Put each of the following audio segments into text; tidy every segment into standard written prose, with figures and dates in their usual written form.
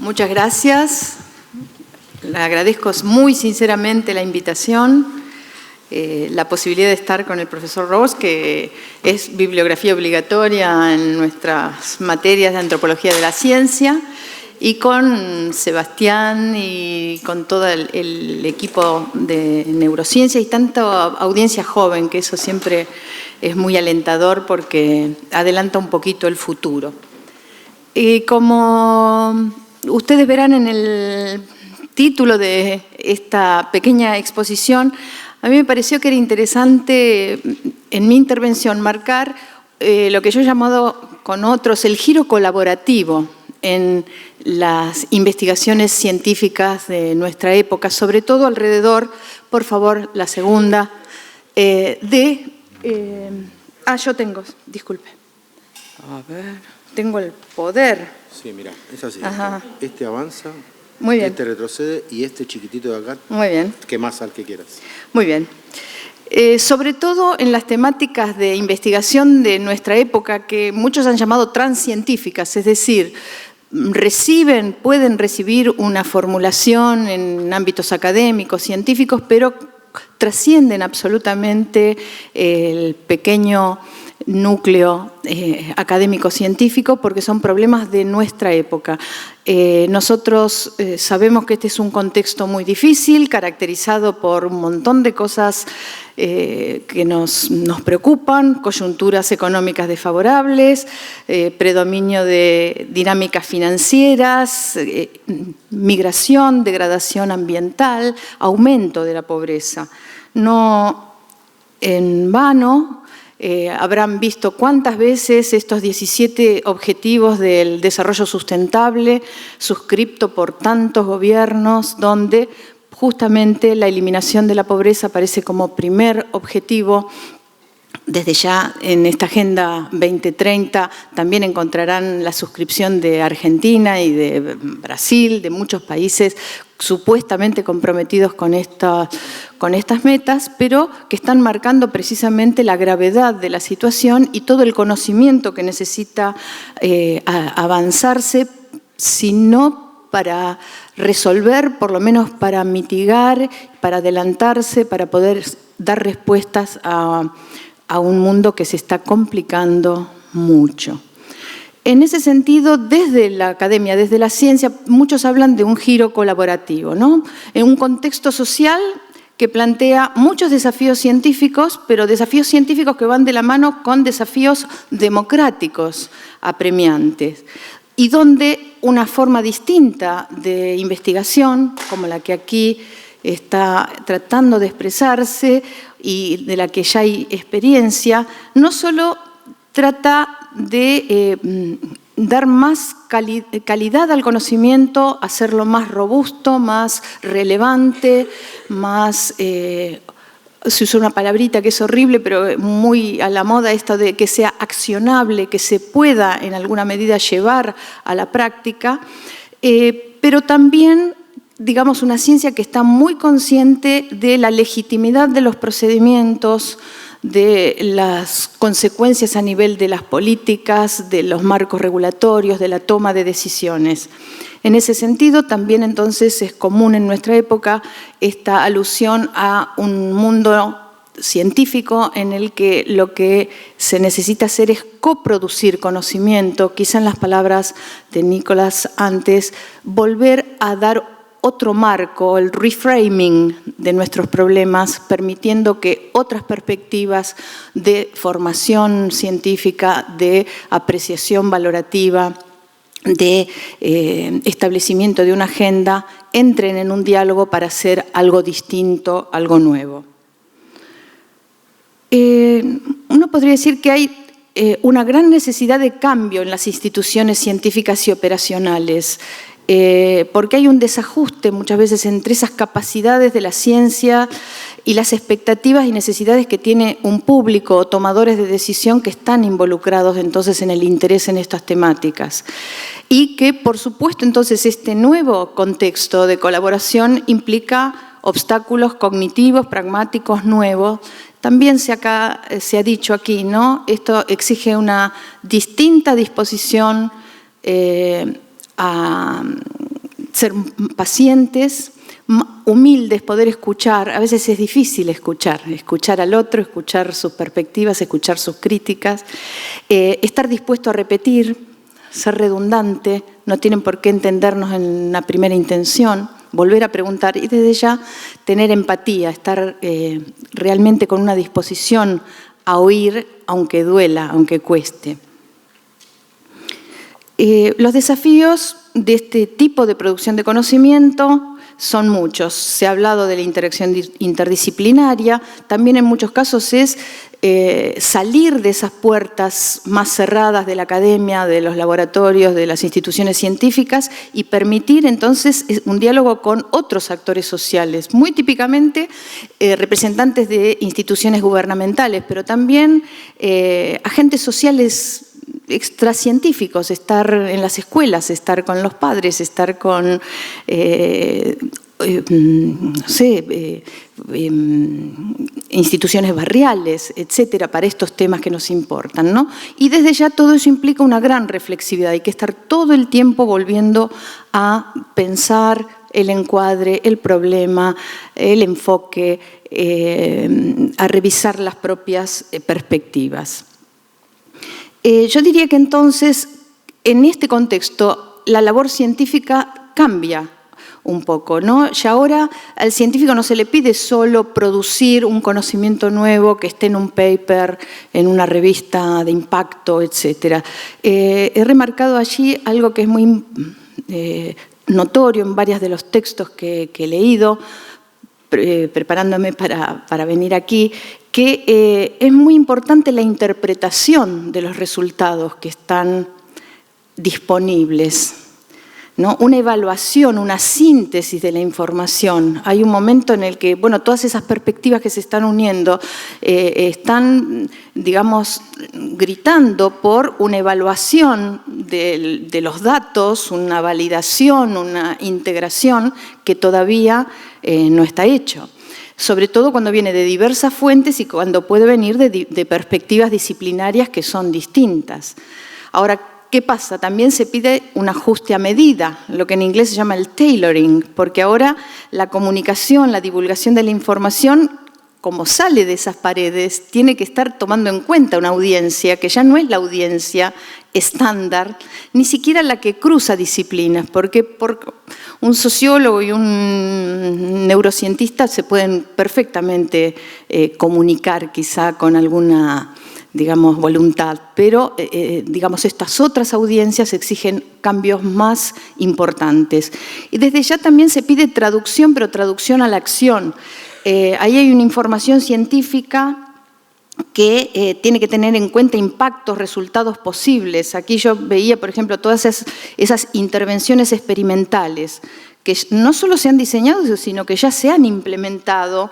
Muchas gracias. Le agradezco muy sinceramente la invitación, la posibilidad de estar con el profesor Ros, que es bibliografía obligatoria en nuestras materias de antropología de la ciencia, y con Sebastián y con todo el equipo de neurociencia y tanta audiencia joven, que eso siempre es muy alentador porque adelanta un poquito el futuro. Como ustedes verán en el título de esta pequeña exposición, a mí me pareció que era interesante en mi intervención marcar lo que yo he llamado con otros el giro colaborativo en las investigaciones científicas de nuestra época, sobre todo alrededor, por favor, la segunda, yo tengo, disculpe. A ver, tengo el poder. Sí, mira, es así. Ajá. Este avanza, muy bien. Este retrocede y este chiquitito de acá, muy bien. Que más al que quieras. Muy bien. Sobre todo en las temáticas de investigación de nuestra época, que muchos han llamado transcientíficas, es decir, pueden recibir una formulación en ámbitos académicos, científicos, pero trascienden absolutamente el pequeño núcleo académico-científico porque son problemas de nuestra época. Nosotros sabemos que este es un contexto muy difícil, caracterizado por un montón de cosas que nos preocupan, coyunturas económicas desfavorables, predominio de dinámicas financieras, migración, degradación ambiental, aumento de la pobreza. No en vano habrán visto cuántas veces estos 17 objetivos del desarrollo sustentable, suscripto por tantos gobiernos, donde justamente la eliminación de la pobreza aparece como primer objetivo. Desde ya en esta Agenda 2030 también encontrarán la suscripción de Argentina y de Brasil, de muchos países supuestamente comprometidos con estas metas, pero que están marcando precisamente la gravedad de la situación y todo el conocimiento que necesita avanzarse, sino para resolver, por lo menos para mitigar, para adelantarse, para poder dar respuestas a un mundo que se está complicando mucho. En ese sentido, desde la academia, desde la ciencia, muchos hablan de un giro colaborativo, ¿no? En un contexto social que plantea muchos desafíos científicos, pero desafíos científicos que van de la mano con desafíos democráticos apremiantes, y donde una forma distinta de investigación, como la que aquí está tratando de expresarse y de la que ya hay experiencia, no solo trata de dar más calidad al conocimiento, hacerlo más robusto, más relevante, más, se usa una palabrita que es horrible, pero muy a la moda, esto de que sea accionable, que se pueda en alguna medida llevar a la práctica, pero también, digamos, una ciencia que está muy consciente de la legitimidad de los procedimientos, de las consecuencias a nivel de las políticas, de los marcos regulatorios, de la toma de decisiones. En ese sentido, también entonces es común en nuestra época esta alusión a un mundo científico en el que lo que se necesita hacer es coproducir conocimiento, quizá en las palabras de Nicolás antes, volver a dar otro marco, el reframing de nuestros problemas, permitiendo que otras perspectivas de formación científica, de apreciación valorativa, de establecimiento de una agenda, entren en un diálogo para hacer algo distinto, algo nuevo. Uno podría decir que hay una gran necesidad de cambio en las instituciones científicas y operacionales, porque hay un desajuste muchas veces entre esas capacidades de la ciencia y las expectativas y necesidades que tiene un público o tomadores de decisión que están involucrados entonces en el interés en estas temáticas. Y que, por supuesto, entonces este nuevo contexto de colaboración implica obstáculos cognitivos, pragmáticos, nuevos. También se ha dicho aquí, ¿no? Esto exige una distinta disposición a ser pacientes, humildes, poder escuchar. A veces es difícil escuchar al otro, escuchar sus perspectivas, escuchar sus críticas, estar dispuesto a repetir, ser redundante, no tienen por qué entendernos en la primera intención, volver a preguntar y desde ya tener empatía, estar realmente con una disposición a oír, aunque duela, aunque cueste. Los desafíos de este tipo de producción de conocimiento son muchos. Se ha hablado de la interacción interdisciplinaria, también en muchos casos es salir de esas puertas más cerradas de la academia, de los laboratorios, de las instituciones científicas y permitir entonces un diálogo con otros actores sociales, muy típicamente representantes de instituciones gubernamentales, pero también agentes sociales extracientíficos, estar en las escuelas, estar con los padres, estar con instituciones barriales, etcétera, para estos temas que nos importan, ¿no? Y desde ya todo eso implica una gran reflexividad, hay que estar todo el tiempo volviendo a pensar el encuadre, el problema, el enfoque, a revisar las propias perspectivas. Yo diría que entonces, en este contexto, la labor científica cambia un poco, ¿no? Ya ahora al científico no se le pide solo producir un conocimiento nuevo que esté en un paper, en una revista de impacto, etc. He remarcado allí algo que es muy notorio en varios de los textos que he leído, preparándome para venir aquí, que es muy importante la interpretación de los resultados que están disponibles, ¿no? Una evaluación, una síntesis de la información. Hay un momento en el que, bueno, todas esas perspectivas que se están uniendo están, digamos, gritando por una evaluación de los datos, una validación, una integración que todavía no está hecho. Sobre todo cuando viene de diversas fuentes y cuando puede venir de perspectivas disciplinarias que son distintas. Ahora, ¿qué pasa? También se pide un ajuste a medida, lo que en inglés se llama el tailoring, porque ahora la comunicación, la divulgación de la información, como sale de esas paredes, tiene que estar tomando en cuenta una audiencia que ya no es la audiencia estándar, ni siquiera la que cruza disciplinas, porque un sociólogo y un neurocientista se pueden perfectamente comunicar quizá con alguna, digamos, voluntad, pero digamos, estas otras audiencias exigen cambios más importantes. Y desde ya también se pide traducción, pero traducción a la acción. Ahí hay una información científica que tiene que tener en cuenta impactos, resultados posibles. Aquí yo veía, por ejemplo, todas esas intervenciones experimentales que no solo se han diseñado, sino que ya se han implementado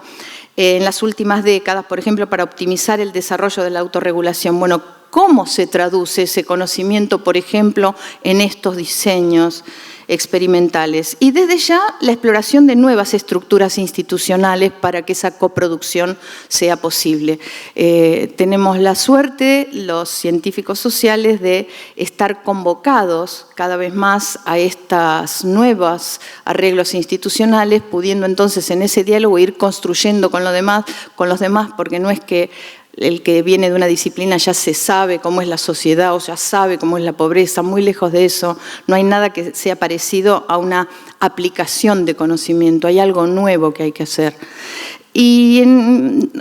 en las últimas décadas, por ejemplo, para optimizar el desarrollo de la autorregulación. Bueno, ¿cómo se traduce ese conocimiento, por ejemplo, en estos diseños experimentales? Y desde ya la exploración de nuevas estructuras institucionales para que esa coproducción sea posible. Tenemos la suerte, los científicos sociales, de estar convocados cada vez más a estos nuevos arreglos institucionales, pudiendo entonces en ese diálogo ir construyendo con los demás, porque no es que el que viene de una disciplina ya se sabe cómo es la sociedad o ya sabe cómo es la pobreza, muy lejos de eso. No hay nada que sea parecido a una aplicación de conocimiento, hay algo nuevo que hay que hacer. Y en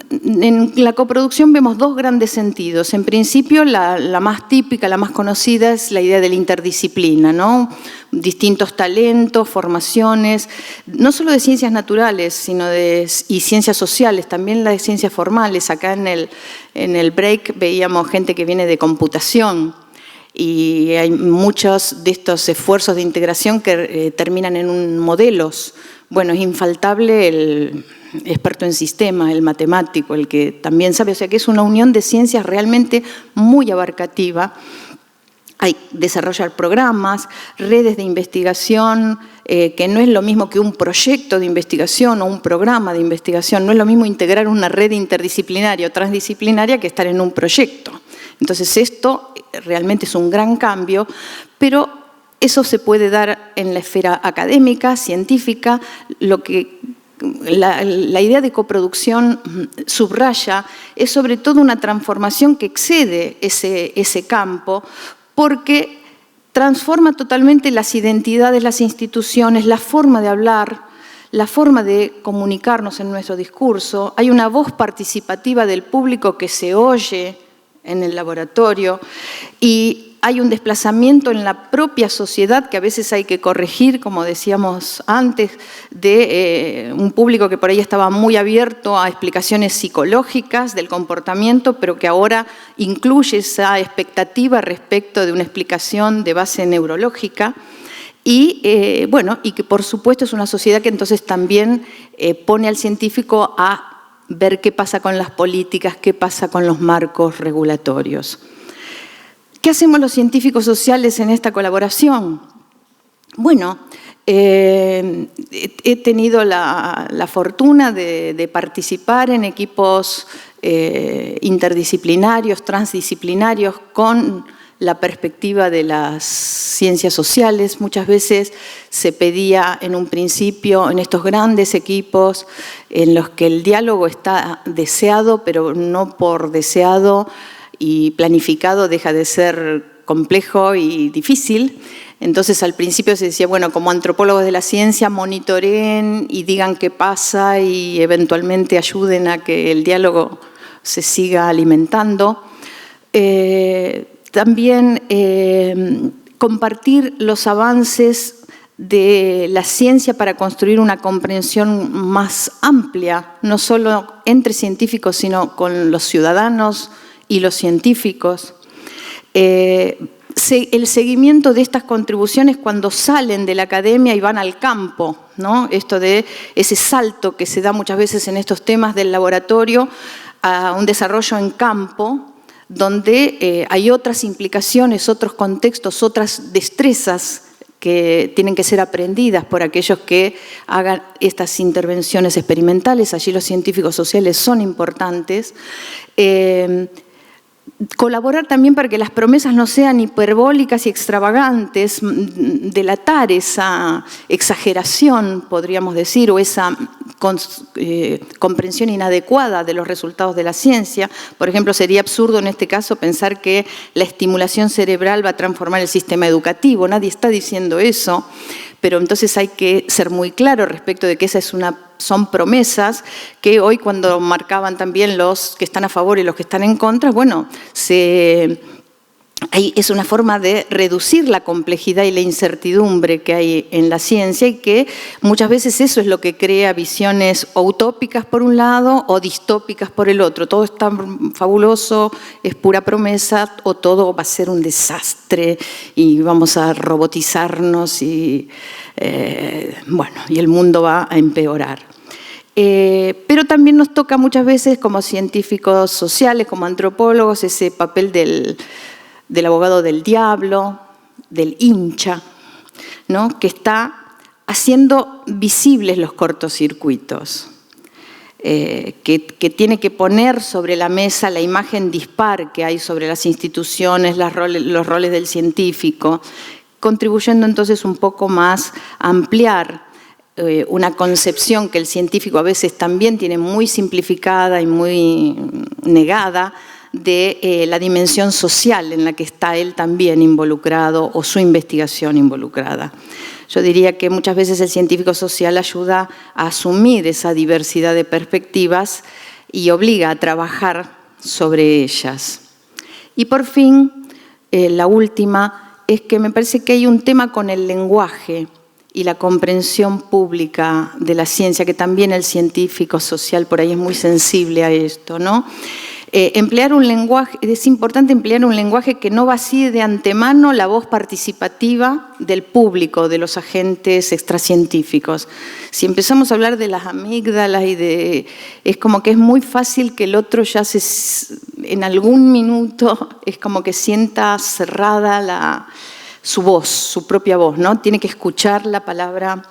la coproducción vemos dos grandes sentidos. En principio, la más típica, la más conocida es la idea de la interdisciplina, ¿no? Distintos talentos, formaciones, no solo de ciencias naturales, sino y ciencias sociales, también las de ciencias formales. Acá en el break veíamos gente que viene de computación, y hay muchos de estos esfuerzos de integración que terminan en modelos. Bueno, es infaltable el experto en sistemas, el matemático, el que también sabe, o sea que es una unión de ciencias realmente muy abarcativa. Hay desarrollar programas, redes de investigación, que no es lo mismo que un proyecto de investigación o un programa de investigación, no es lo mismo integrar una red interdisciplinaria o transdisciplinaria que estar en un proyecto. Entonces esto realmente es un gran cambio, pero Eso se puede dar en la esfera académica, científica. La idea de coproducción subraya es sobre todo una transformación que excede ese campo, porque transforma totalmente las identidades, las instituciones, la forma de hablar, la forma de comunicarnos en nuestro discurso. Hay una voz participativa del público que se oye en el laboratorio y hay un desplazamiento en la propia sociedad que a veces hay que corregir, como decíamos antes, de un público que por ahí estaba muy abierto a explicaciones psicológicas del comportamiento, pero que ahora incluye esa expectativa respecto de una explicación de base neurológica. Y, bueno, y que por supuesto es una sociedad que entonces también pone al científico a ver qué pasa con las políticas, qué pasa con los marcos regulatorios. ¿Qué hacemos los científicos sociales en esta colaboración? Bueno, he tenido la fortuna de participar en equipos interdisciplinarios, transdisciplinarios, con la perspectiva de las ciencias sociales. Muchas veces se pedía en un principio, en estos grandes equipos, en los que el diálogo está deseado, pero no por deseado y planificado deja de ser complejo y difícil. Entonces al principio se decía, bueno, como antropólogos de la ciencia monitoreen y digan qué pasa y eventualmente ayuden a que el diálogo se siga alimentando. También compartir los avances de la ciencia para construir una comprensión más amplia, no solo entre científicos, sino con los ciudadanos y los científicos. El seguimiento de estas contribuciones cuando salen de la academia y van al campo, ¿no? Esto de ese salto que se da muchas veces en estos temas del laboratorio a un desarrollo en campo, donde hay otras implicaciones, otros contextos, otras destrezas que tienen que ser aprendidas por aquellos que hagan estas intervenciones experimentales. Allí los científicos sociales son importantes. Colaborar también para que las promesas no sean hiperbólicas y extravagantes, delatar esa exageración, podríamos decir, o esa comprensión inadecuada de los resultados de la ciencia. Por ejemplo, sería absurdo en este caso pensar que la estimulación cerebral va a transformar el sistema educativo. Nadie está diciendo eso, pero entonces hay que ser muy claro respecto de que son promesas que hoy, cuando marcaban también los que están a favor y los que están en contra, bueno, es una forma de reducir la complejidad y la incertidumbre que hay en la ciencia, y que muchas veces eso es lo que crea visiones o utópicas por un lado o distópicas por el otro. Todo es tan fabuloso, es pura promesa, o todo va a ser un desastre y vamos a robotizarnos y el mundo va a empeorar. Pero también nos toca muchas veces como científicos sociales, como antropólogos, ese papel del abogado del diablo, del hincha, ¿no? Que está haciendo visibles los cortocircuitos, que tiene que poner sobre la mesa la imagen dispar que hay sobre las instituciones, los roles del científico, contribuyendo entonces un poco más a ampliar una concepción que el científico a veces también tiene muy simplificada y muy negada, de la dimensión social en la que está él también involucrado o su investigación involucrada. Yo diría que muchas veces el científico social ayuda a asumir esa diversidad de perspectivas y obliga a trabajar sobre ellas. Y por fin, la última, es que me parece que hay un tema con el lenguaje y la comprensión pública de la ciencia, que también el científico social por ahí es muy sensible a esto, ¿no? Emplear un lenguaje, es importante emplear un lenguaje que no vacíe de antemano la voz participativa del público, de los agentes extracientíficos. Si empezamos a hablar de las amígdalas es como que es muy fácil que el otro ya en algún minuto es como que sienta cerrada su voz, su propia voz, ¿no? Tiene que escuchar la palabra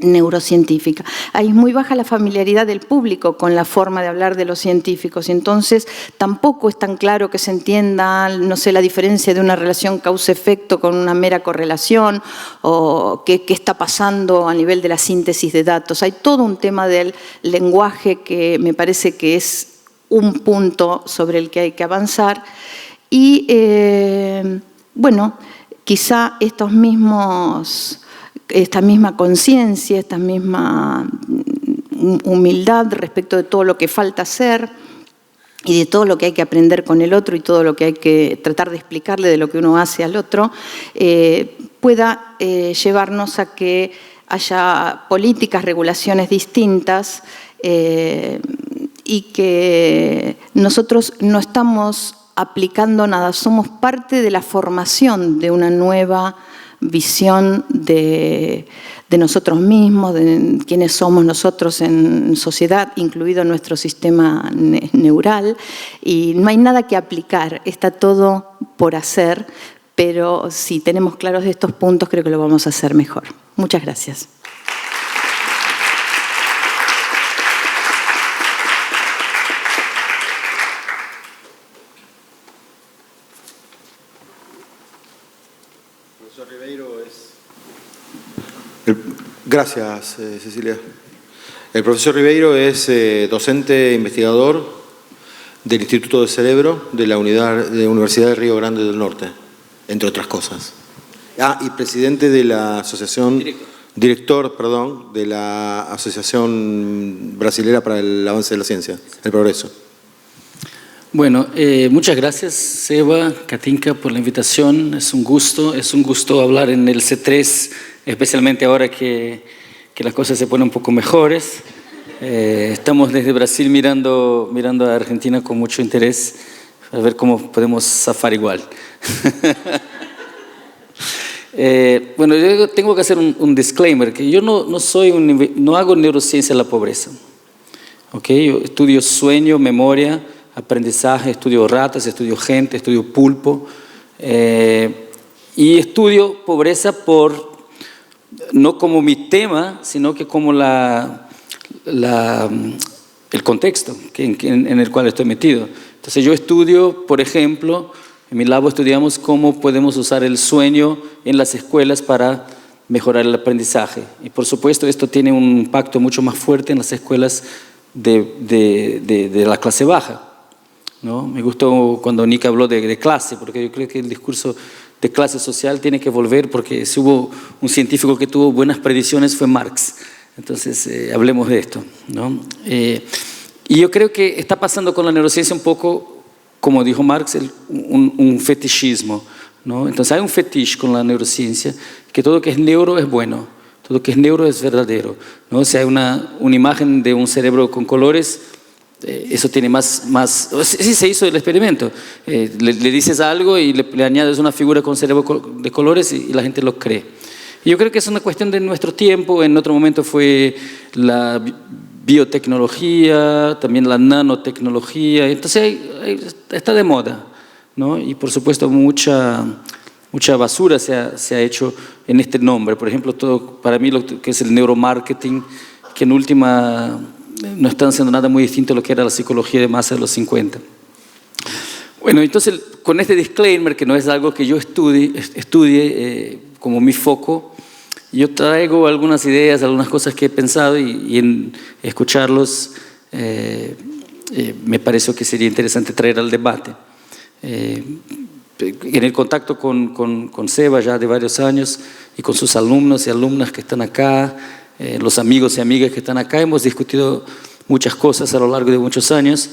neurocientífica. Ahí es muy baja la familiaridad del público con la forma de hablar de los científicos y entonces tampoco es tan claro que se entienda, no sé, la diferencia de una relación causa-efecto con una mera correlación o qué está pasando a nivel de la síntesis de datos. Hay todo un tema del lenguaje que me parece que es un punto sobre el que hay que avanzar y, bueno, quizá esta misma conciencia, esta misma humildad respecto de todo lo que falta hacer y de todo lo que hay que aprender con el otro y todo lo que hay que tratar de explicarle de lo que uno hace al otro, pueda llevarnos a que haya políticas, regulaciones distintas y que nosotros no estamos aplicando nada, somos parte de la formación de una nueva visión de nosotros mismos, de quiénes somos nosotros en sociedad, incluido nuestro sistema neural, y no hay nada que aplicar, está todo por hacer, pero si tenemos claros estos puntos creo que lo vamos a hacer mejor. Muchas gracias. Gracias, Cecilia. El profesor Ribeiro es docente e investigador del Instituto del Cerebro de la Universidad de Río Grande del Norte, entre otras cosas. Y presidente de la asociación, director, de la Asociación Brasilera para el Avance de la Ciencia, el Progreso. Bueno, muchas gracias, Seba, Katinka, por la invitación. Es un gusto hablar en el C3, especialmente ahora que las cosas se ponen un poco mejores. Estamos desde Brasil mirando a Argentina con mucho interés, a ver cómo podemos zafar igual. Bueno, yo tengo que hacer un disclaimer, que yo no hago neurociencia de la pobreza. ¿Okay? Yo estudio sueño, memoria, aprendizaje, estudio ratas, estudio gente, estudio pulpo y estudio pobreza no como mi tema, sino que como el contexto en el cual estoy metido. Entonces yo estudio, por ejemplo, en mi labo estudiamos cómo podemos usar el sueño en las escuelas para mejorar el aprendizaje. Y por supuesto esto tiene un impacto mucho más fuerte en las escuelas de la clase baja, ¿no? Me gustó cuando Nick habló de clase, porque yo creo que el discurso de clase social tiene que volver, porque si hubo un científico que tuvo buenas predicciones fue Marx. Entonces, hablemos de esto, ¿no? Y yo creo que está pasando con la neurociencia un poco, como dijo Marx, un fetichismo, ¿no? Entonces hay un fetiche con la neurociencia, que todo lo que es neuro es bueno, todo lo que es neuro es verdadero, ¿no? Si hay una imagen de un cerebro con colores, eso tiene más. Sí, se hizo el experimento. Le dices algo y le añades una figura con cerebro de colores y la gente lo cree. Y yo creo que es una cuestión de nuestro tiempo. En otro momento fue la biotecnología, también la nanotecnología. Entonces está de moda, ¿no? Y por supuesto mucha basura se ha hecho en este nombre. Por ejemplo, para mí lo que es el neuromarketing, que en última no están haciendo nada muy distinto a lo que era la psicología de masa de los 50. Bueno, entonces con este disclaimer, que no es algo que yo estudie como mi foco, yo traigo algunas ideas, algunas cosas que he pensado y en escucharlos me pareció que sería interesante traer al debate. En el contacto con Seba ya de varios años y con sus alumnos y alumnas que están acá, los amigos y amigas que están acá, hemos discutido muchas cosas a lo largo de muchos años.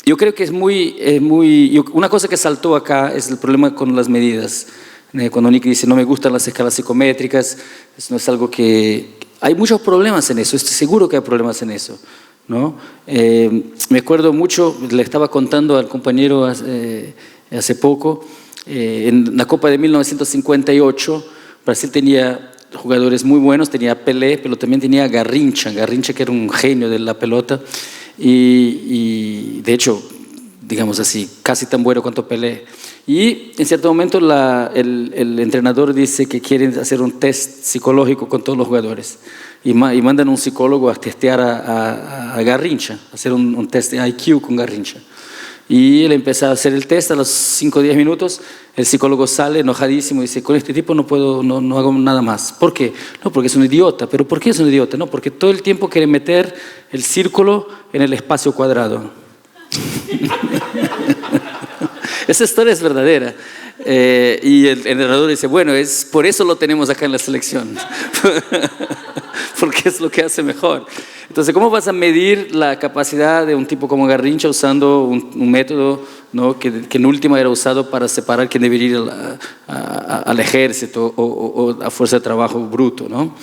Yo creo que una cosa que saltó acá es el problema con las medidas. Cuando Nick dice no me gustan las escalas psicométricas, eso no es algo que... Hay muchos problemas en eso, estoy seguro que hay problemas en eso, ¿no? Me acuerdo mucho, le estaba contando al compañero hace poco, en la Copa de 1958, Brasil tenía jugadores muy buenos, tenía Pelé, pero también tenía Garrincha que era un genio de la pelota y de hecho digamos así, casi tan bueno cuanto Pelé. Y en cierto momento el entrenador dice que quieren hacer un test psicológico con todos los jugadores y mandan a un psicólogo a testear a Garrincha, a hacer un test de IQ con Garrincha. Y él empieza a hacer el test. A los 5 o 10 minutos el psicólogo sale enojadísimo y dice: con este tipo no hago nada más. ¿Por qué? No, porque es un idiota. ¿Pero por qué es un idiota? No, porque todo el tiempo quiere meter el círculo en el espacio cuadrado. Esa historia es verdadera. Y el entrenador dice: bueno, por eso lo tenemos acá en la selección. Porque es lo que hace mejor. Entonces, ¿cómo vas a medir la capacidad de un tipo como Garrincha usando un método, ¿no? que en última era usado para separar quién debería ir al ejército o a fuerza de trabajo bruto, ¿no?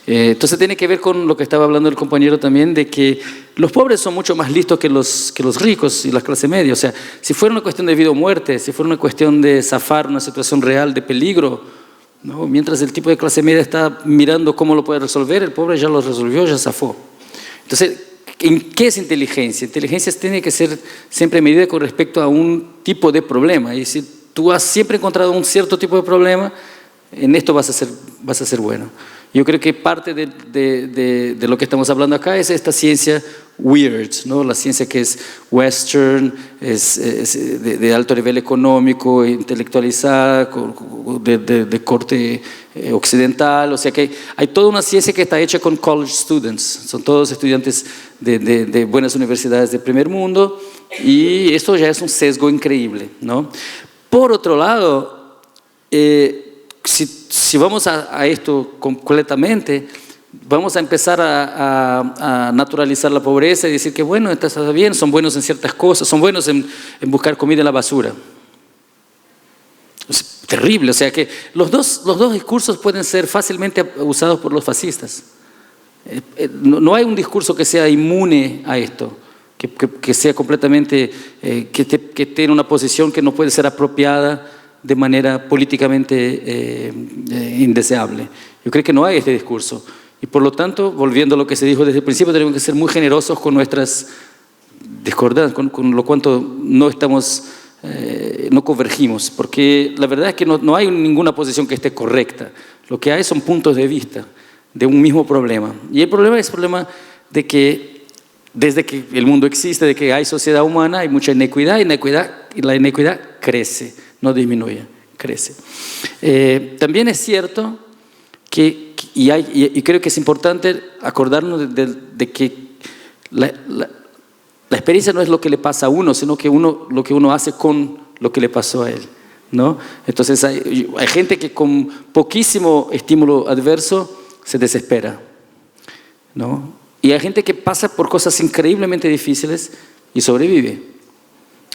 Entonces tiene que ver con lo que estaba hablando el compañero también, de que los pobres son mucho más listos que los ricos y la clase media. O sea, si fuera una cuestión de vida o muerte, si fuera una cuestión de zafar una situación real de peligro, ¿no? Mientras el tipo de clase media está mirando cómo lo puede resolver, el pobre ya lo resolvió, ya zafó. Entonces, ¿qué es inteligencia? Inteligencia tiene que ser siempre medida con respecto a un tipo de problema. Y si tú has siempre encontrado un cierto tipo de problema, en esto vas a ser bueno. Yo creo que parte de lo que estamos hablando acá es esta ciencia weird, ¿no? La ciencia que es western, es de alto nivel económico, intelectualizada, de corte occidental. O sea que hay toda una ciencia que está hecha con college students. Son todos estudiantes de buenas universidades de primer mundo, y esto ya es un sesgo increíble, ¿no? Por otro lado, si vamos a esto completamente, vamos a empezar a naturalizar la pobreza y decir que bueno, está bien, son buenos en ciertas cosas, son buenos en buscar comida en la basura. Es terrible. O sea que los dos discursos pueden ser fácilmente usados por los fascistas. No hay un discurso que sea inmune a esto, que sea completamente, que tenga una posición que no puede ser apropiada de manera políticamente indeseable. Yo creo que no hay este discurso. Y por lo tanto, volviendo a lo que se dijo desde el principio, tenemos que ser muy generosos con nuestras discordancias, con lo cuanto no convergimos, porque la verdad es que no hay ninguna posición que esté correcta. Lo que hay son puntos de vista de un mismo problema. Y el problema es el problema de que desde que el mundo existe, de que hay sociedad humana, hay mucha inequidad, y la inequidad crece, no disminuye, crece. También es cierto que, y creo que es importante acordarnos de que la experiencia no es lo que le pasa a uno, sino que lo que uno hace con lo que le pasó a él, ¿no? Entonces hay gente que con poquísimo estímulo adverso se desespera, ¿no? Y hay gente que pasa por cosas increíblemente difíciles y sobrevive.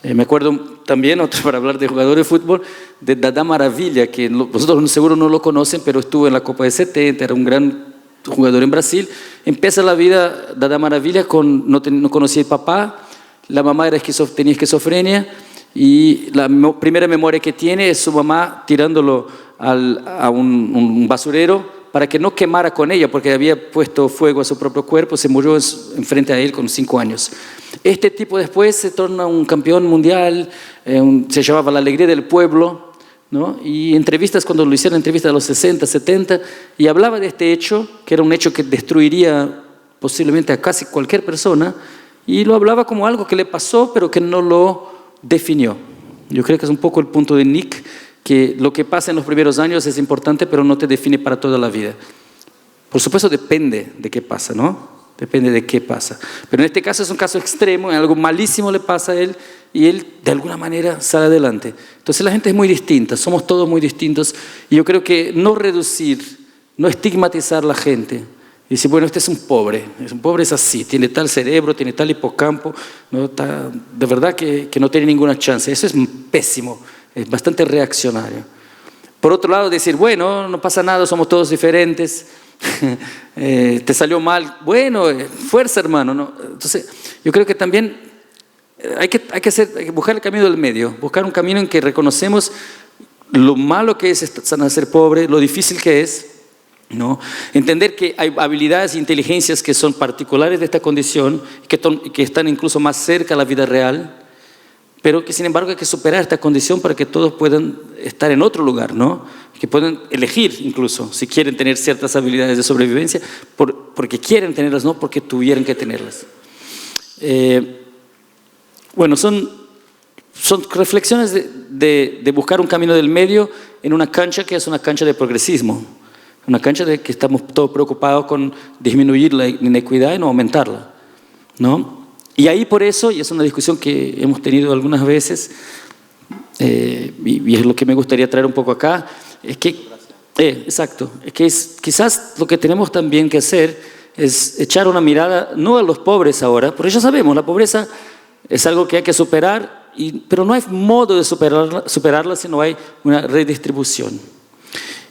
Me acuerdo también, para hablar de jugador de fútbol, de Dada Maravilla, que vosotros seguro no lo conocen, pero estuvo en la Copa de 70, era un gran jugador en Brasil. Empieza la vida Dada Maravilla no conocía al papá, la mamá tenía esquizofrenia, y la primera memoria que tiene es su mamá tirándolo a un basurero para que no quemara con ella, porque había puesto fuego a su propio cuerpo. Se murió enfrente a él con 5 años. Este tipo después se torna un campeón mundial, se llamaba La Alegría del Pueblo, ¿no? Y cuando lo hicieron entrevistas de los 60, 70, y hablaba de este hecho, que era un hecho que destruiría posiblemente a casi cualquier persona, y lo hablaba como algo que le pasó, pero que no lo definió. Yo creo que es un poco el punto de Nick, que lo que pasa en los primeros años es importante, pero no te define para toda la vida. Por supuesto depende de qué pasa, ¿no? Depende de qué pasa. Pero en este caso es un caso extremo, algo malísimo le pasa a él y él de alguna manera sale adelante. Entonces la gente es muy distinta, somos todos muy distintos, y yo creo que no reducir, no estigmatizar a la gente. Y decir, bueno, este es un pobre es así, tiene tal cerebro, tiene tal hipocampo, ¿no? De verdad que no tiene ninguna chance. Eso es pésimo, es bastante reaccionario. Por otro lado, decir, bueno, no pasa nada, somos todos diferentes, te salió mal, bueno, fuerza, hermano, ¿no? Entonces, yo creo que también hay que buscar el camino del medio, buscar un camino en que reconocemos lo malo que es ser pobre, lo difícil que es, ¿no? Entender que hay habilidades e inteligencias que son particulares de esta condición, que están incluso más cerca a la vida real, pero que sin embargo hay que superar esta condición para que todos puedan estar en otro lugar, ¿no? Que puedan elegir incluso si quieren tener ciertas habilidades de sobrevivencia, porque quieren tenerlas, no porque tuvieran que tenerlas. Bueno, son reflexiones de buscar un camino del medio en una cancha que es una cancha de progresismo, una cancha de que estamos todos preocupados con disminuir la inequidad y no aumentarla, ¿no? Y ahí por eso, y es una discusión que hemos tenido algunas veces, y es lo que me gustaría traer un poco acá, es que, exacto, es que quizás lo que tenemos también que hacer es echar una mirada, no a los pobres ahora, porque ya sabemos, la pobreza es algo que hay que superar, pero no hay modo de superarla si no hay una redistribución.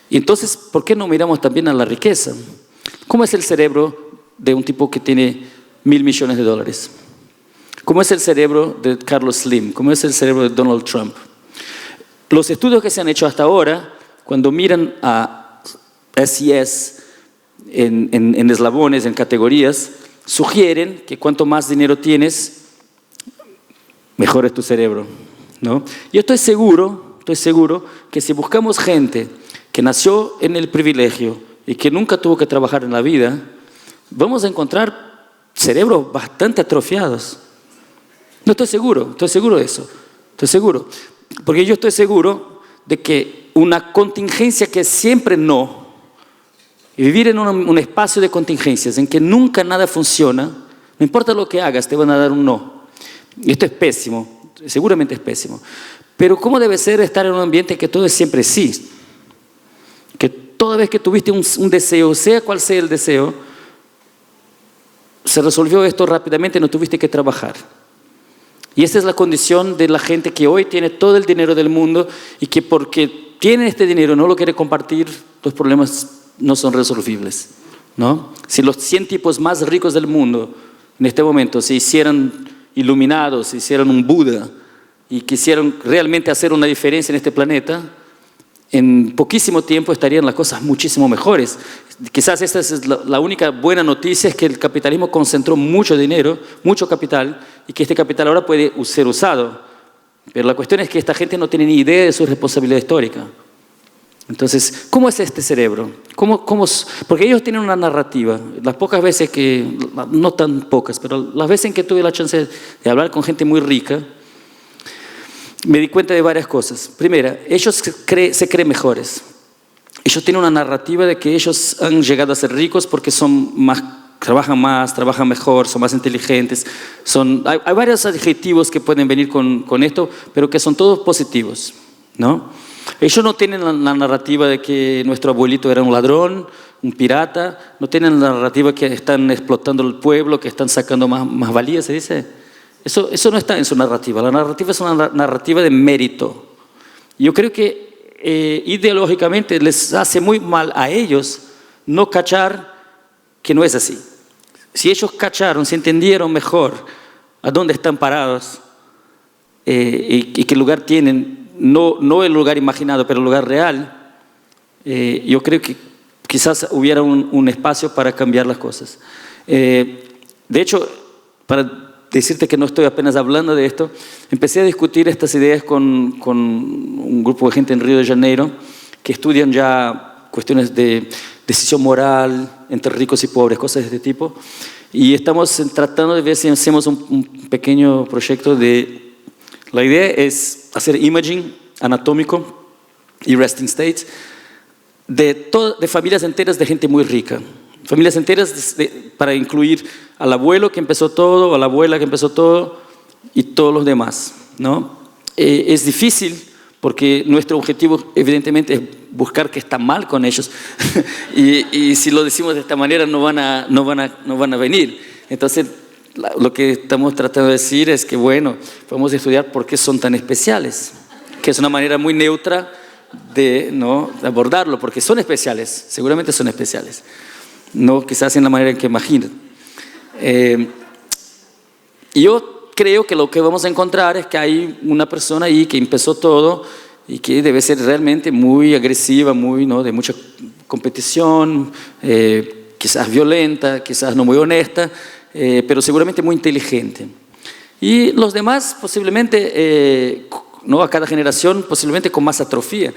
Y entonces, ¿por qué no miramos también a la riqueza? ¿Cómo es el cerebro de un tipo que tiene $1.000 millones? ¿Cómo es el cerebro de Carlos Slim? ¿Cómo es el cerebro de Donald Trump? Los estudios que se han hecho hasta ahora, cuando miran a SES en eslabones, en categorías, sugieren que cuanto más dinero tienes, mejor es tu cerebro, ¿no? Yo estoy seguro que si buscamos gente que nació en el privilegio y que nunca tuvo que trabajar en la vida, vamos a encontrar cerebros bastante atrofiados. No estoy seguro de eso, estoy seguro. Porque yo estoy seguro de que una contingencia que siempre no, y vivir en un espacio de contingencias en que nunca nada funciona, no importa lo que hagas, te van a dar un no. Y esto es pésimo, seguramente es pésimo. Pero ¿cómo debe ser estar en un ambiente en que todo es siempre sí? Que toda vez que tuviste un deseo, sea cual sea el deseo, se resolvió esto rápidamente, no tuviste que trabajar. Y esa es la condición de la gente que hoy tiene todo el dinero del mundo y que porque tiene este dinero no lo quiere compartir, los problemas no son resolvibles, ¿no? Si los 100 tipos más ricos del mundo en este momento se hicieran iluminados, se hicieran un Buda y quisieran realmente hacer una diferencia en este planeta, en poquísimo tiempo estarían las cosas muchísimo mejores. Quizás esta es la única buena noticia, es que el capitalismo concentró mucho dinero, mucho capital, y que este capital ahora puede ser usado. Pero la cuestión es que esta gente no tiene ni idea de su responsabilidad histórica. Entonces, ¿cómo es este cerebro? Porque ellos tienen una narrativa. Las pocas veces que, no tan pocas, pero las veces en que tuve la chance de hablar con gente muy rica, me di cuenta de varias cosas. Primera, ellos se creen mejores. Ellos tienen una narrativa de que ellos han llegado a ser ricos porque trabajan mejor, son más inteligentes. Hay varios adjetivos que pueden venir con esto, pero que son todos positivos, ¿no? Ellos no tienen la narrativa de que nuestro abuelito era un ladrón, un pirata. No tienen la narrativa que están explotando el pueblo, que están sacando más valía, se dice. Eso no está en su narrativa. La narrativa es una narrativa de mérito. Yo creo que ideológicamente les hace muy mal a ellos no cachar que no es así. Si ellos cacharon, si entendieron mejor a dónde están parados y qué lugar tienen, no el lugar imaginado, pero el lugar real, yo creo que quizás hubiera un espacio para cambiar las cosas. De hecho, para decirte que no estoy apenas hablando de esto, empecé a discutir estas ideas con un grupo de gente en Río de Janeiro que estudian ya cuestiones de decisión moral entre ricos y pobres, cosas de este tipo, y estamos tratando de ver si hacemos un pequeño proyecto de... La idea es hacer imaging anatómico y resting states de familias enteras de gente muy rica. Familias enteras para incluir al abuelo que empezó todo, a la abuela que empezó todo y todos los demás, ¿no? Es difícil porque nuestro objetivo evidentemente es buscar qué está mal con ellos y si lo decimos de esta manera no van a venir. Entonces lo que estamos tratando de decir es que bueno, podemos estudiar por qué son tan especiales, que es una manera muy neutra de abordarlo, porque son especiales, seguramente son especiales. No quizás en la manera en que imaginan. Yo creo que lo que vamos a encontrar es que hay una persona ahí que empezó todo y que debe ser realmente muy agresiva, de mucha competición, quizás violenta, quizás no muy honesta, pero seguramente muy inteligente. Y los demás posiblemente, ¿no? A cada generación posiblemente con más atrofía,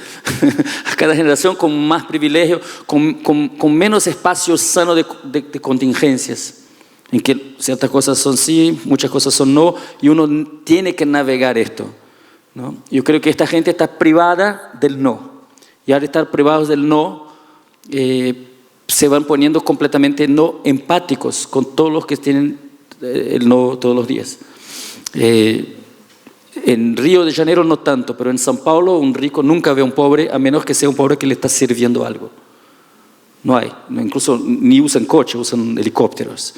a cada generación con más privilegio, con menos espacio sano de contingencias, en que ciertas cosas son sí, muchas cosas son no, y uno tiene que navegar esto, ¿no? Yo creo que esta gente está privada del no, y al estar privados del no, se van poniendo completamente no empáticos con todos los que tienen el no todos los días. En Río de Janeiro no tanto, pero en São Paulo un rico nunca ve a un pobre a menos que sea un pobre que le está sirviendo algo. No hay, incluso ni usan coche, usan helicópteros,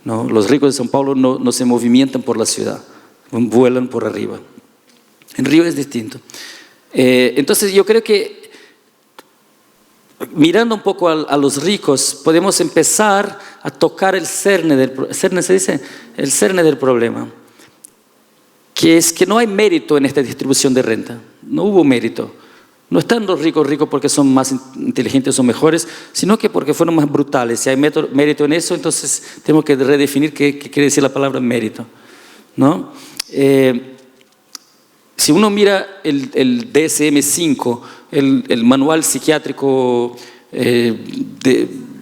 ¿no? Los ricos de São Paulo no se movimentan por la ciudad, vuelan por arriba. En Río es distinto. Entonces yo creo que mirando un poco a los ricos podemos empezar a tocar el cerne del problema, que es que no hay mérito en esta distribución de renta. No hubo mérito. No están los ricos porque son más inteligentes o mejores, sino que porque fueron más brutales. Si hay mérito en eso, entonces tenemos que redefinir qué quiere decir la palabra mérito, ¿no? Si uno mira el DSM-5, el manual psiquiátrico,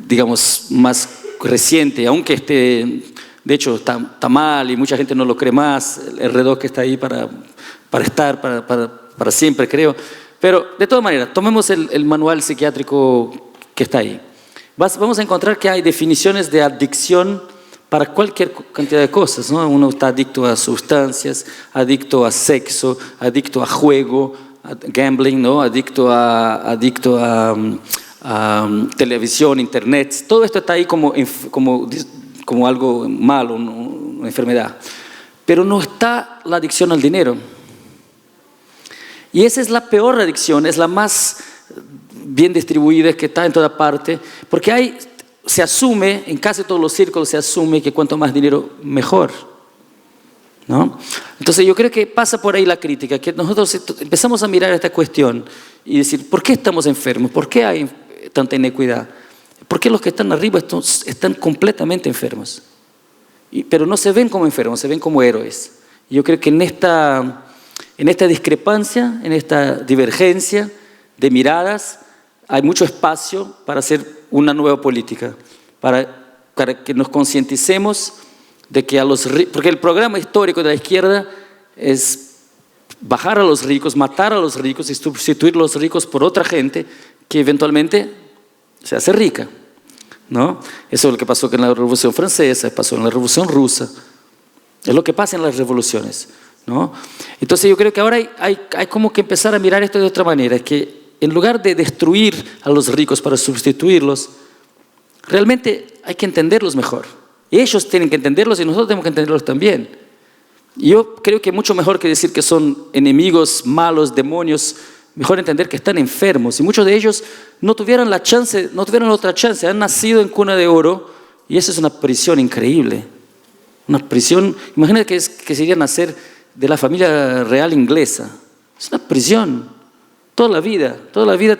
digamos, más reciente, aunque esté, de hecho, está mal y mucha gente no lo cree más, el R2 que está ahí para estar, para siempre, creo. Pero, de todas maneras, tomemos el manual psiquiátrico que está ahí. Vamos a encontrar que hay definiciones de adicción para cualquier cantidad de cosas, ¿no? Uno está adicto a sustancias, adicto a sexo, adicto a juego, a gambling, ¿no? Adicto a televisión, internet. Todo esto está ahí como algo malo, una enfermedad. Pero no está la adicción al dinero. Y esa es la peor adicción, es la más bien distribuida, que está en toda parte, porque se asume, en casi todos los círculos se asume que cuanto más dinero, mejor, ¿no? Entonces yo creo que pasa por ahí la crítica, que nosotros empezamos a mirar esta cuestión y decir, ¿por qué estamos enfermos? ¿Por qué hay tanta inequidad? ¿Por qué los que están arriba están completamente enfermos? Pero no se ven como enfermos, se ven como héroes. Y yo creo que en esta discrepancia, en esta divergencia de miradas, hay mucho espacio para hacer una nueva política, para que nos concienticemos de que porque el programa histórico de la izquierda es bajar a los ricos, matar a los ricos y sustituir a los ricos por otra gente que eventualmente se hace rica, ¿no? Eso es lo que pasó en la Revolución Francesa, pasó en la Revolución Rusa, es lo que pasa en las revoluciones, ¿no? Entonces yo creo que ahora hay como que empezar a mirar esto de otra manera, que en lugar de destruir a los ricos para sustituirlos, realmente hay que entenderlos mejor. Ellos tienen que entenderlos y nosotros tenemos que entenderlos también. Y yo creo que mucho mejor que decir que son enemigos, malos, demonios, mejor entender que están enfermos. Y muchos de ellos no tuvieron otra chance, han nacido en cuna de oro y esa es una prisión increíble. Una prisión, imagínate que sería nacer de la familia real inglesa. Es una prisión. Toda la vida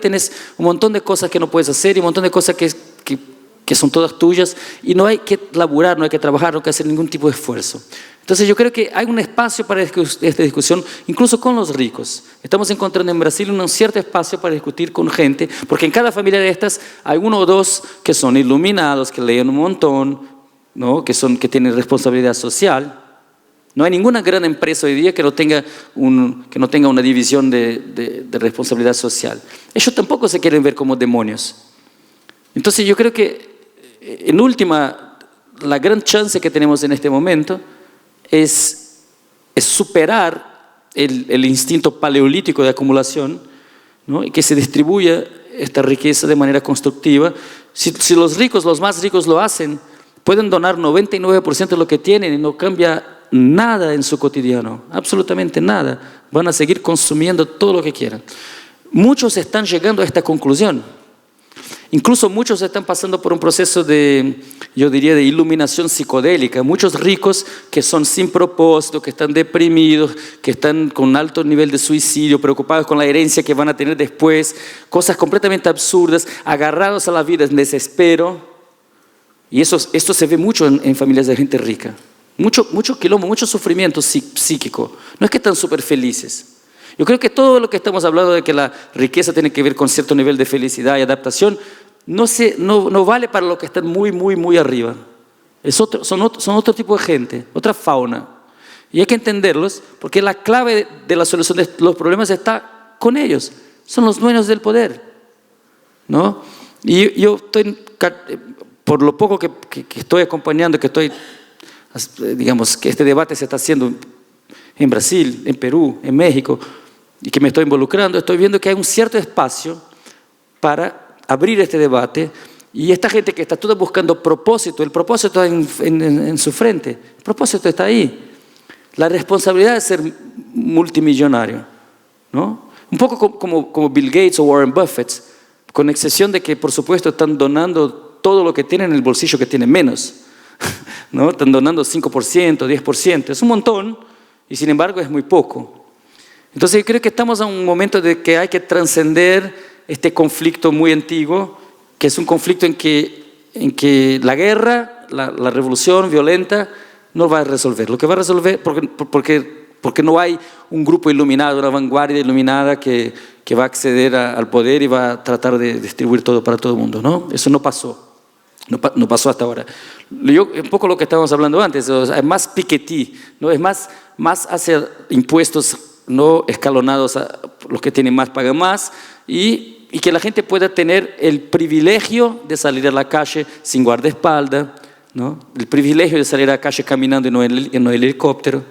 tienes un montón de cosas que no puedes hacer y un montón de cosas que son todas tuyas y no hay que laburar, no hay que trabajar, no hay que hacer ningún tipo de esfuerzo. Entonces yo creo que hay un espacio para esta discusión, incluso con los ricos. Estamos encontrando en Brasil un cierto espacio para discutir con gente, porque en cada familia de estas hay uno o dos que son iluminados, que leen un montón, ¿no? que tienen responsabilidad social. No hay ninguna gran empresa hoy día que no tenga una división de responsabilidad social. Ellos tampoco se quieren ver como demonios. Entonces yo creo que, en última, la gran chance que tenemos en este momento es superar el instinto paleolítico de acumulación, ¿no? Y que se distribuya esta riqueza de manera constructiva. Si los más ricos lo hacen, pueden donar 99% de lo que tienen y no cambia nada en su cotidiano, absolutamente nada. Van a seguir consumiendo todo lo que quieran. Muchos están llegando a esta conclusión. Incluso muchos están pasando por un proceso yo diría, de iluminación psicodélica. Muchos ricos que son sin propósito, que están deprimidos, que están con alto nivel de suicidio, preocupados con la herencia que van a tener después, cosas completamente absurdas, agarrados a la vida en desespero. Y esto se ve mucho en familias de gente rica, mucho quilombo, mucho sufrimiento psíquico. No es que están súper felices. Yo creo que todo lo que estamos hablando de que la riqueza tiene que ver con cierto nivel de felicidad y adaptación, no vale para los que están muy arriba. Son otro tipo de gente, otra fauna. Y hay que entenderlos porque la clave de la solución de los problemas está con ellos. Son los dueños del poder, ¿no? Y yo estoy, por lo poco que estoy acompañando, digamos que este debate se está haciendo en Brasil, en Perú, en México, y que me estoy involucrando, estoy viendo que hay un cierto espacio para abrir este debate, y esta gente que está toda buscando propósito, el propósito está en su frente, el propósito está ahí. La responsabilidad de ser multimillonario, ¿no? Un poco como Bill Gates o Warren Buffett, con excepción de que, por supuesto, están donando todo lo que tienen en el bolsillo que tienen menos, ¿no? Están donando 5%, 10%, es un montón, y sin embargo es muy poco. Entonces yo creo que estamos en un momento de que hay que trascender este conflicto muy antiguo, que es un conflicto en que la guerra, la revolución violenta, no va a resolver. Lo que va a resolver, porque no hay un grupo iluminado, una vanguardia iluminada que va a acceder al poder y va a tratar de distribuir todo para todo el mundo, ¿no? Eso no pasó. No pasó hasta ahora. Un poco lo que estábamos hablando antes, es más Piketty, ¿no? Es más hacer impuestos no escalonados, a los que tienen más pagan más, y que la gente pueda tener el privilegio de salir a la calle sin guardaespaldas, ¿no? El privilegio de salir a la calle caminando y no en el helicóptero.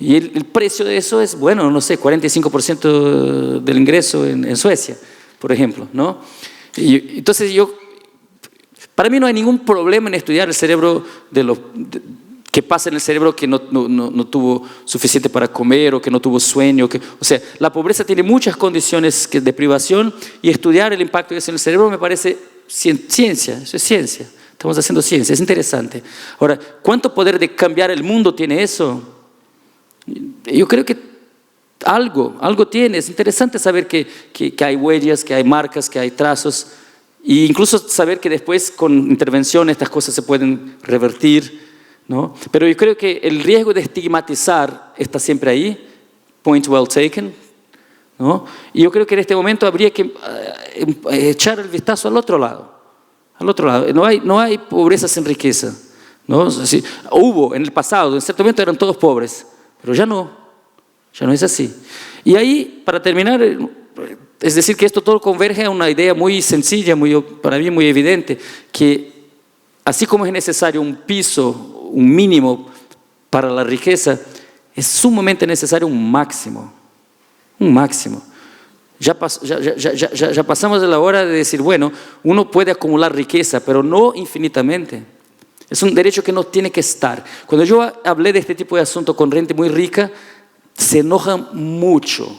Y el precio de eso es, bueno, no sé, 45% del ingreso en Suecia, por ejemplo, ¿no? Y entonces para mí no hay ningún problema en estudiar el cerebro que pasa en el cerebro que no tuvo suficiente para comer o que no tuvo sueño. O sea, la pobreza tiene muchas condiciones de privación, y estudiar el impacto de eso en el cerebro me parece ciencia, eso es ciencia. Estamos haciendo ciencia, es interesante. Ahora, ¿cuánto poder de cambiar el mundo tiene eso? Yo creo que algo tiene. Es interesante saber que hay huellas, que hay marcas, que hay trazos, e incluso saber que después con intervención estas cosas se pueden revertir, ¿no? Pero yo creo que el riesgo de estigmatizar está siempre ahí, point well taken, ¿no? Y yo creo que en este momento habría que echar el vistazo al otro lado. No hay pobreza sin riqueza, ¿no? Hubo en el pasado, en cierto momento eran todos pobres, pero ya no es así. Y ahí, para terminar, es decir, que esto todo converge a una idea muy sencilla, para mí muy evidente, que así como es necesario un piso, un mínimo para la riqueza, es sumamente necesario un máximo. Ya pasamos de la hora de decir, bueno, uno puede acumular riqueza, pero no infinitamente. Es un derecho que no tiene que estar. Cuando yo hablé de este tipo de asunto con gente muy rica, se enojan mucho.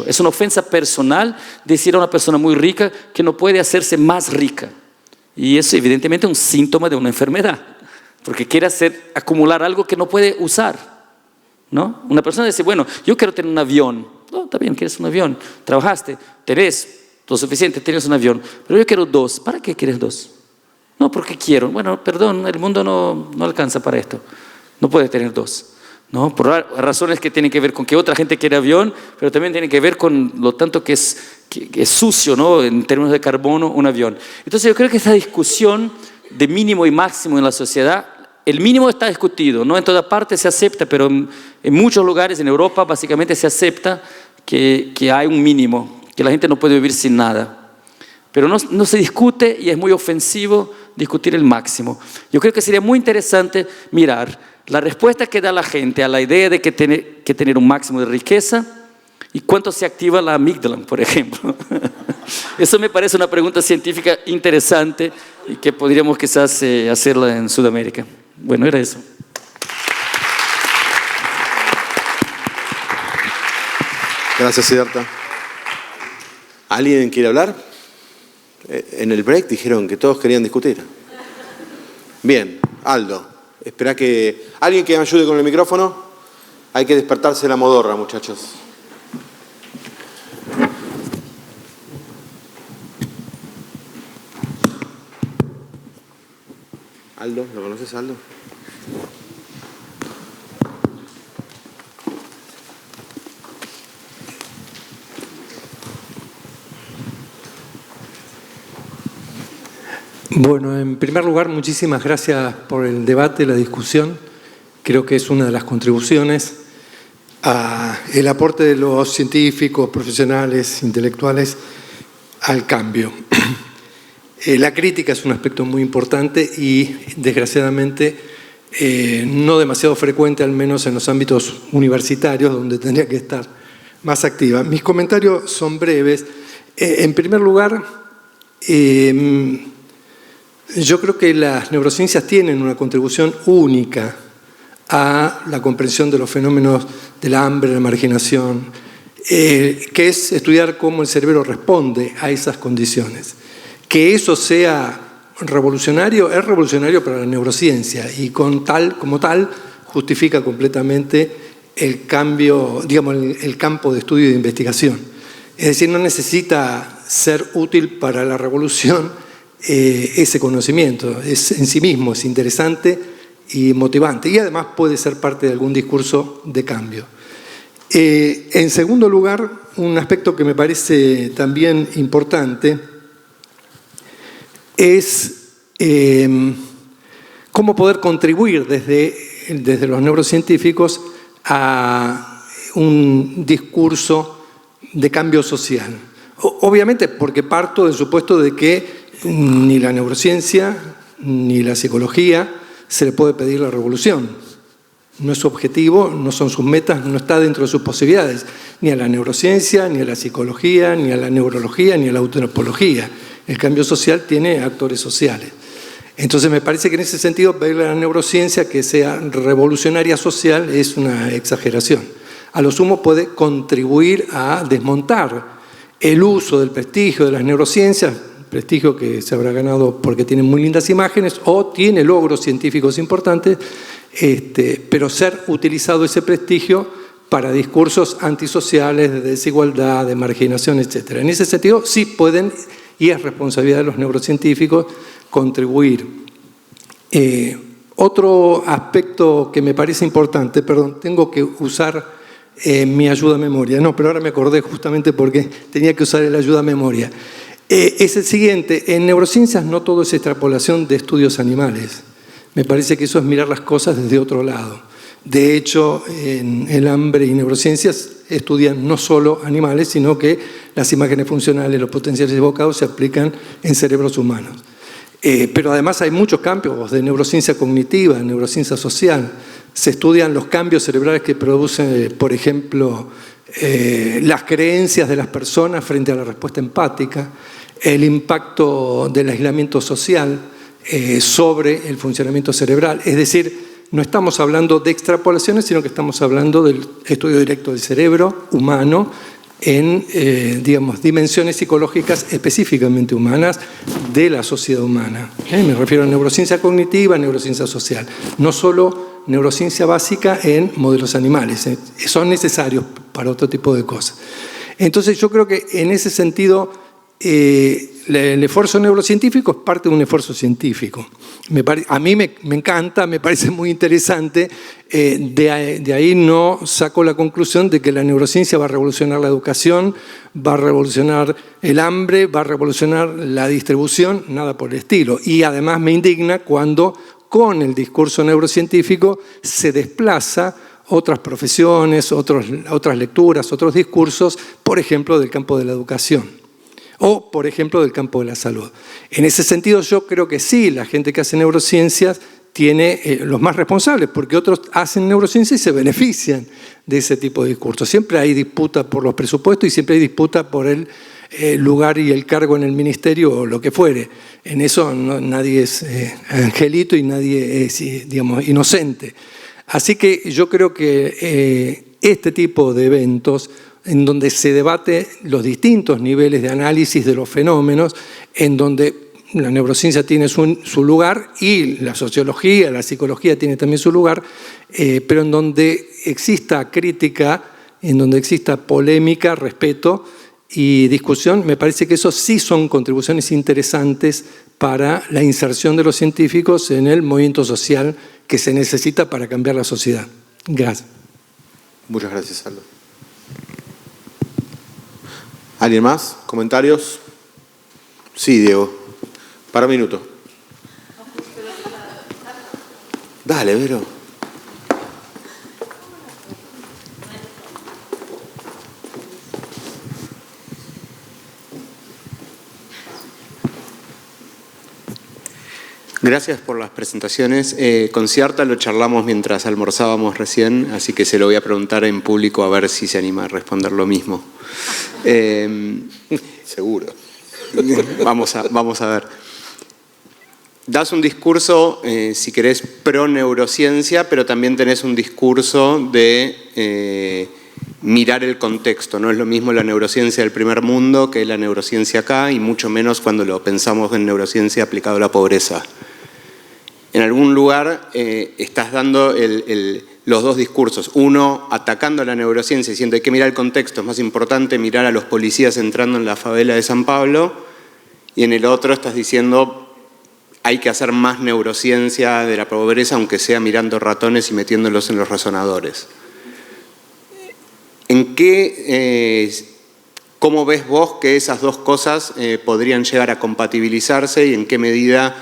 Es una ofensa personal decir a una persona muy rica que no puede hacerse más rica. Y eso evidentemente es un síntoma de una enfermedad, porque quiere acumular algo que no puede usar, ¿no? Una persona dice, bueno, yo quiero tener un avión. No, está bien, quieres un avión. Trabajaste, tenés lo suficiente, tienes un avión. Pero yo quiero 2. ¿Para qué quieres 2? No, porque quiero. Bueno, perdón, el mundo no alcanza para esto. No puedes tener 2, ¿no? Por razones que tienen que ver con que otra gente quiere avión, pero también tienen que ver con lo tanto que es sucio, ¿no? En términos de carbono, un avión. Entonces yo creo que esa discusión de mínimo y máximo en la sociedad, el mínimo está discutido, no en toda parte se acepta, pero en muchos lugares en Europa básicamente se acepta que hay un mínimo, que la gente no puede vivir sin nada. Pero no se discute, y es muy ofensivo discutir el máximo. Yo creo que sería muy interesante mirar la respuesta que da la gente a la idea de que tiene que tener un máximo de riqueza y cuánto se activa la amígdala, por ejemplo. Eso me parece una pregunta científica interesante y que podríamos quizás hacerla en Sudamérica. Bueno, era eso. Gracias, Siddhartha. ¿Alguien quiere hablar? En el break dijeron que todos querían discutir. Bien, Aldo, espera que... ¿Alguien que me ayude con el micrófono? Hay que despertarse la modorra, muchachos. Aldo, ¿lo conoces, Aldo? Bueno, en primer lugar, muchísimas gracias por el debate, la discusión. Creo que es una de las contribuciones al aporte de los científicos, profesionales, intelectuales al cambio. La crítica es un aspecto muy importante y, desgraciadamente, no demasiado frecuente, al menos en los ámbitos universitarios, donde tendría que estar más activa. Mis comentarios son breves. En primer lugar, yo creo que las neurociencias tienen una contribución única a la comprensión de los fenómenos del hambre, la marginación, que es estudiar cómo el cerebro responde a esas condiciones. Que eso sea revolucionario, es revolucionario para la neurociencia y como tal justifica completamente el cambio, digamos, el campo de estudio y de investigación. Es decir, no necesita ser útil para la revolución ese conocimiento. Es en sí mismo, es interesante y motivante. Y además puede ser parte de algún discurso de cambio. En segundo lugar, un aspecto que me parece también importante es cómo poder contribuir desde los neurocientíficos a un discurso de cambio social. Obviamente porque parto del supuesto de que ni la neurociencia ni la psicología se le puede pedir la revolución. No es su objetivo, no son sus metas, no está dentro de sus posibilidades. Ni a la neurociencia, ni a la psicología, ni a la neurología, ni a la antropología. El cambio social tiene actores sociales. Entonces me parece que en ese sentido pedirle a la neurociencia que sea revolucionaria social es una exageración. A lo sumo puede contribuir a desmontar el uso del prestigio de las neurociencias, prestigio que se habrá ganado porque tiene muy lindas imágenes o tiene logros científicos importantes, pero ser utilizado ese prestigio para discursos antisociales, de desigualdad, de marginación, etc. En ese sentido sí pueden, y es responsabilidad de los neurocientíficos, contribuir. Otro aspecto que me parece importante, perdón, tengo que usar mi ayuda a memoria, no, pero ahora me acordé justamente porque tenía que usar el ayuda a memoria. Es el siguiente, en neurociencias no todo es extrapolación de estudios animales. Me parece que eso es mirar las cosas desde otro lado. De hecho, en el hambre y neurociencias estudian no solo animales, sino que las imágenes funcionales, los potenciales evocados se aplican en cerebros humanos. Pero además hay muchos campos de neurociencia cognitiva, neurociencia social. Se estudian los cambios cerebrales que producen, por ejemplo, las creencias de las personas frente a la respuesta empática, el impacto del aislamiento social sobre el funcionamiento cerebral. Es decir, no estamos hablando de extrapolaciones, sino que estamos hablando del estudio directo del cerebro humano en, digamos, dimensiones psicológicas específicamente humanas de la sociedad humana. Me refiero a neurociencia cognitiva, neurociencia social. No solo neurociencia básica en modelos animales. Son necesarios para otro tipo de cosas. Entonces yo creo que en ese sentido el esfuerzo neurocientífico es parte de un esfuerzo científico. A mí me encanta, me parece muy interesante. De ahí no saco la conclusión de que la neurociencia va a revolucionar la educación, va a revolucionar el hambre, va a revolucionar la distribución, nada por el estilo. Y además me indigna cuando con el discurso neurocientífico se desplaza otras profesiones, otras lecturas, otros discursos, por ejemplo, del campo de la educación. O, por ejemplo, del campo de la salud. En ese sentido, yo creo que sí, la gente que hace neurociencias tiene los más responsables, porque otros hacen neurociencias y se benefician de ese tipo de discursos. Siempre hay disputa por los presupuestos y siempre hay disputa por el lugar y el cargo en el ministerio o lo que fuere. En eso nadie es angelito y nadie es, digamos, inocente. Así que yo creo que este tipo de eventos en donde se debate los distintos niveles de análisis de los fenómenos, en donde la neurociencia tiene su lugar y la sociología, la psicología tiene también su lugar, pero en donde exista crítica, en donde exista polémica, respeto y discusión, me parece que eso sí son contribuciones interesantes para la inserción de los científicos en el movimiento social que se necesita para cambiar la sociedad. Gracias. Muchas gracias, Aldo. ¿Alguien más? ¿Comentarios? Sí, Diego. Para un minuto. Dale, Vero. Gracias por las presentaciones. Con Ciarta lo charlamos mientras almorzábamos recién, así que se lo voy a preguntar en público a ver si se anima a responder lo mismo. Seguro. Vamos a ver. Das un discurso, si querés, pro neurociencia, pero también tenés un discurso de mirar el contexto. No es lo mismo la neurociencia del primer mundo que la neurociencia acá, y mucho menos cuando lo pensamos en neurociencia aplicado a la pobreza. En algún lugar estás dando los dos discursos. Uno, atacando a la neurociencia, diciendo hay que mirar el contexto, es más importante mirar a los policías entrando en la favela de San Pablo. Y en el otro estás diciendo hay que hacer más neurociencia de la pobreza, aunque sea mirando ratones y metiéndolos en los resonadores. ¿En qué, cómo ves vos que esas dos cosas podrían llegar a compatibilizarse y en qué medida,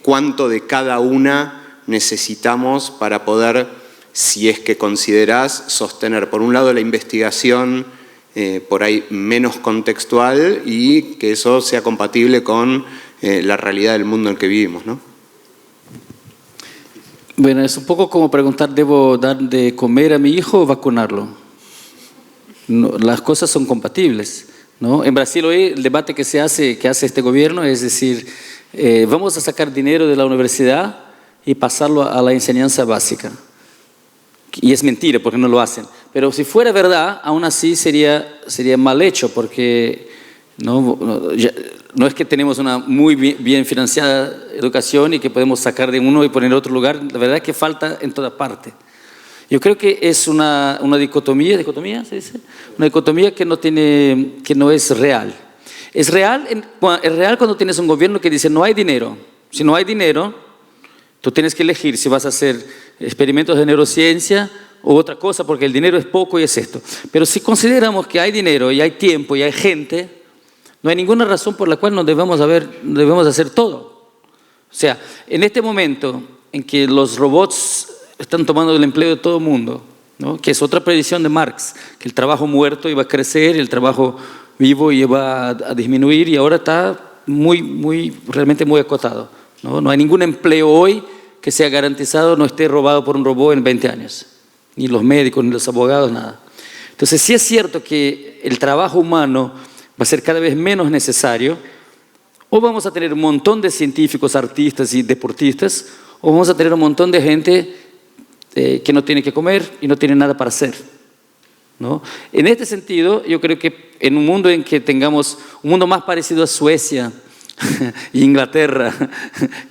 cuánto de cada una necesitamos para poder, si es que considerás, sostener por un lado la investigación por ahí menos contextual y que eso sea compatible con la realidad del mundo en el que vivimos, ¿no? Bueno, es un poco como preguntar, ¿debo dar de comer a mi hijo o vacunarlo? No, las cosas son compatibles, ¿no? En Brasil hoy el debate que hace este gobierno es decir, vamos a sacar dinero de la universidad y pasarlo a la enseñanza básica. Y es mentira porque no lo hacen. Pero si fuera verdad, aún así sería mal hecho porque no es que tenemos una muy bien financiada educación y que podemos sacar de uno y poner en otro lugar. La verdad es que falta en toda parte. Yo creo que es una dicotomía ¿se dice? Una dicotomía que no es real. Es real cuando tienes un gobierno que dice no hay dinero. Si no hay dinero, tú tienes que elegir si vas a hacer experimentos de neurociencia o otra cosa, porque el dinero es poco y es esto. Pero si consideramos que hay dinero y hay tiempo y hay gente, no hay ninguna razón por la cual no debemos hacer todo. O sea, en este momento en que los robots están tomando el empleo de todo el mundo, ¿no? Que es otra predicción de Marx, que el trabajo muerto iba a crecer y el trabajo vivo iba a disminuir, y ahora está realmente muy acotado, ¿no? No hay ningún empleo hoy que sea garantizado, no esté robado por un robot en 20 años. Ni los médicos, ni los abogados, nada. Entonces, sí es cierto que el trabajo humano va a ser cada vez menos necesario, o vamos a tener un montón de científicos, artistas y deportistas, o vamos a tener un montón de gente que no tiene que comer y no tiene nada para hacer, ¿no? En este sentido, yo creo que en un mundo en que tengamos un mundo más parecido a Suecia y Inglaterra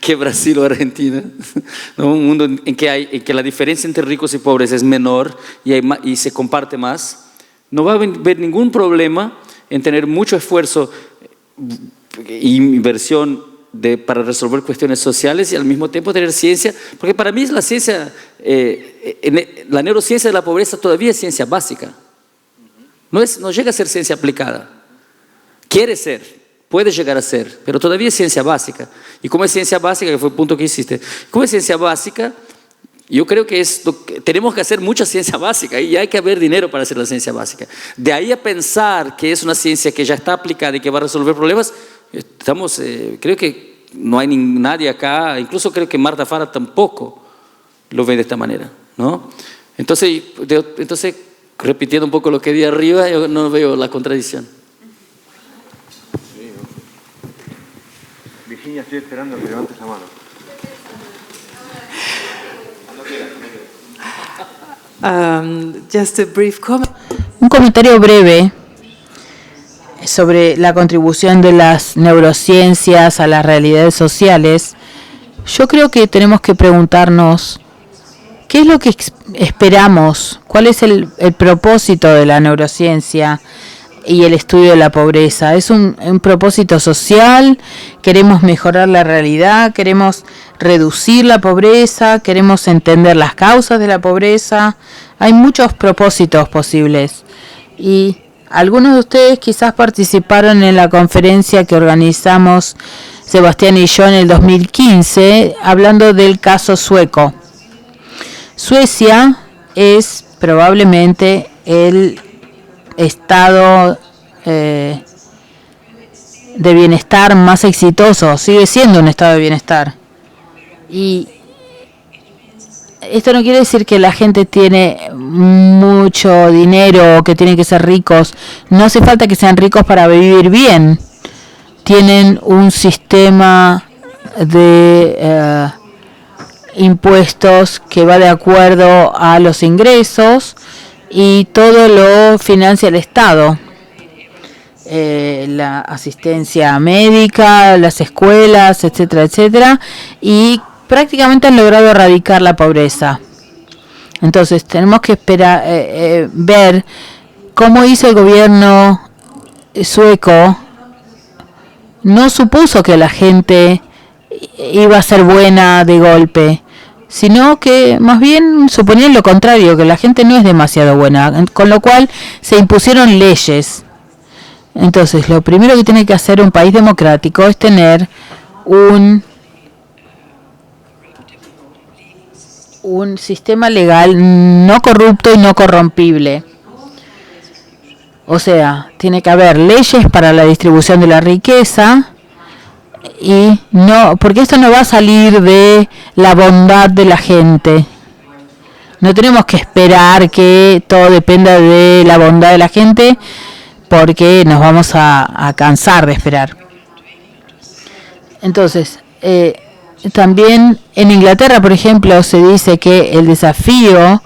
que Brasil o Argentina, ¿no? Un mundo en que la diferencia entre ricos y pobres es menor y se comparte más, no va a haber ningún problema en tener mucho esfuerzo e inversión para resolver cuestiones sociales y al mismo tiempo tener ciencia, porque para mí la ciencia, la neurociencia de la pobreza todavía es ciencia básica, no llega a ser ciencia aplicada, quiere ser, puede llegar a ser, pero todavía es ciencia básica. Y como es ciencia básica, que fue el punto que hiciste, como es ciencia básica, yo creo que tenemos que hacer mucha ciencia básica y hay que haber dinero para hacer la ciencia básica. De ahí a pensar que es una ciencia que ya está aplicada y que va a resolver problemas, creo que no hay nadie acá, incluso creo que Marta Fara tampoco lo ve de esta manera, ¿no? Entonces, repitiendo un poco lo que di arriba, yo no veo la contradicción. Virginia, estoy esperando que levantes la mano. Just a brief comment. Un comentario breve sobre la contribución de las neurociencias a las realidades sociales. Yo creo que tenemos que preguntarnos qué es lo que esperamos, cuál es el propósito de la neurociencia y el estudio de la pobreza. ¿Es un propósito social? ¿Queremos mejorar la realidad? ¿Queremos reducir la pobreza? ¿Queremos entender las causas de la pobreza? Hay muchos propósitos posibles. Y algunos de ustedes quizás participaron en la conferencia que organizamos Sebastián y yo en el 2015, hablando del caso sueco. Suecia es probablemente el estado de bienestar más exitoso, sigue siendo un estado de bienestar. Y esto no quiere decir que la gente tiene mucho dinero o que tienen que ser ricos. No hace falta que sean ricos para vivir bien. Tienen un sistema de impuestos que va de acuerdo a los ingresos y todo lo financia el Estado. La asistencia médica, las escuelas, etcétera, etcétera, y prácticamente han logrado erradicar la pobreza. Entonces tenemos que esperar, ver cómo hizo el gobierno sueco. No supuso que la gente iba a ser buena de golpe, sino que más bien suponían lo contrario, que la gente no es demasiado buena, con lo cual se impusieron leyes. Entonces, lo primero que tiene que hacer un país democrático es tener un sistema legal no corrupto y no corrompible. O sea, tiene que haber leyes para la distribución de la riqueza y no, porque esto no va a salir de la bondad de la gente. No tenemos que esperar que todo dependa de la bondad de la gente, porque nos vamos a cansar de esperar. Entonces, también en Inglaterra, por ejemplo, se dice que el desafío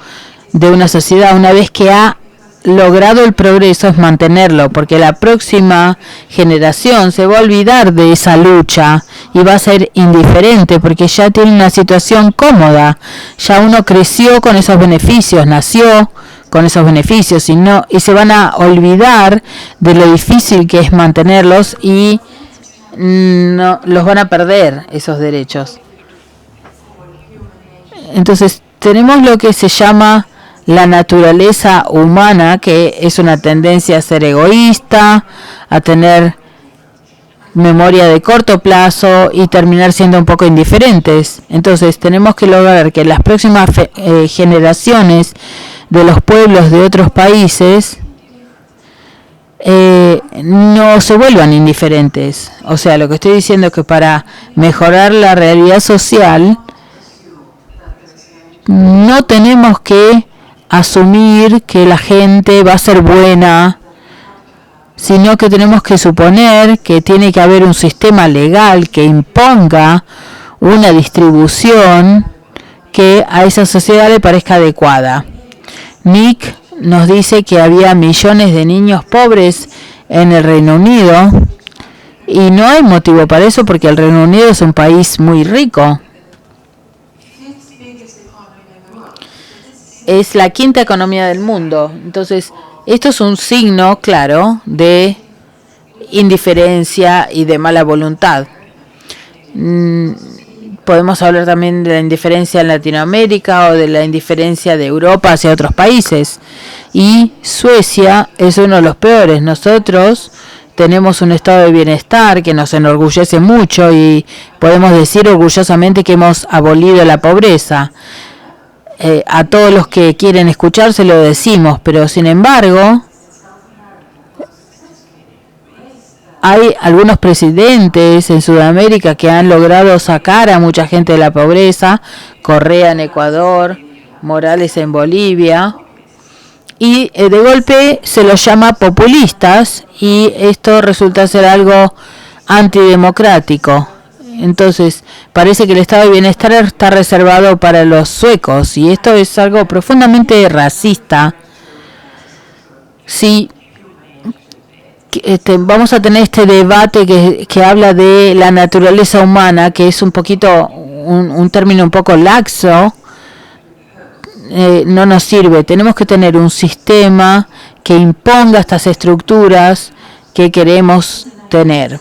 de una sociedad, una vez que ha logrado el progreso, es mantenerlo, porque la próxima generación se va a olvidar de esa lucha y va a ser indiferente, porque ya tiene una situación cómoda. Ya uno creció con esos beneficios, nació con esos beneficios y se van a olvidar de lo difícil que es mantenerlos y no los van a perder esos derechos. Entonces tenemos lo que se llama la naturaleza humana, que es una tendencia a ser egoísta, a tener memoria de corto plazo y terminar siendo un poco indiferentes. Entonces tenemos que lograr que las próximas generaciones de los pueblos de otros países no se vuelvan indiferentes. O sea, lo que estoy diciendo es que para mejorar la realidad social no tenemos que asumir que la gente va a ser buena, sino que tenemos que suponer que tiene que haber un sistema legal que imponga una distribución que a esa sociedad le parezca adecuada. Nick nos dice que había millones de niños pobres en el Reino Unido y no hay motivo para eso, porque el Reino Unido es un país muy rico. Es la quinta economía del mundo. Entonces, esto es un signo claro de indiferencia y de mala voluntad. Podemos hablar también de la indiferencia en Latinoamérica o de la indiferencia de Europa hacia otros países. Y Suecia es uno de los peores. Nosotros tenemos un estado de bienestar que nos enorgullece mucho y podemos decir orgullosamente que hemos abolido la pobreza. A todos los que quieren escuchar se lo decimos, pero sin embargo hay algunos presidentes en Sudamérica que han logrado sacar a mucha gente de la pobreza. Correa en Ecuador, Morales en Bolivia, y de golpe se los llama populistas y esto resulta ser algo antidemocrático. Entonces, parece que el estado de bienestar está reservado para los suecos y esto es algo profundamente racista. Sí, vamos a tener este debate que habla de la naturaleza humana, que es un poquito, un término un poco laxo, no nos sirve. Tenemos que tener un sistema que imponga estas estructuras que queremos tener.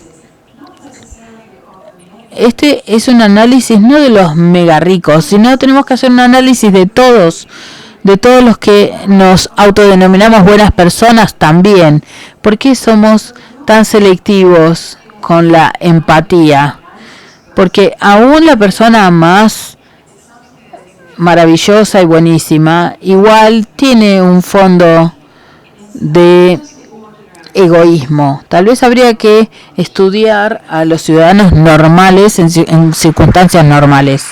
Este es un análisis no de los mega ricos, sino tenemos que hacer un análisis de todos los que nos autodenominamos buenas personas también. ¿Por qué somos tan selectivos con la empatía? Porque aún la persona más maravillosa y buenísima, igual tiene un fondo de egoísmo. Tal vez habría que estudiar a los ciudadanos normales en circunstancias normales.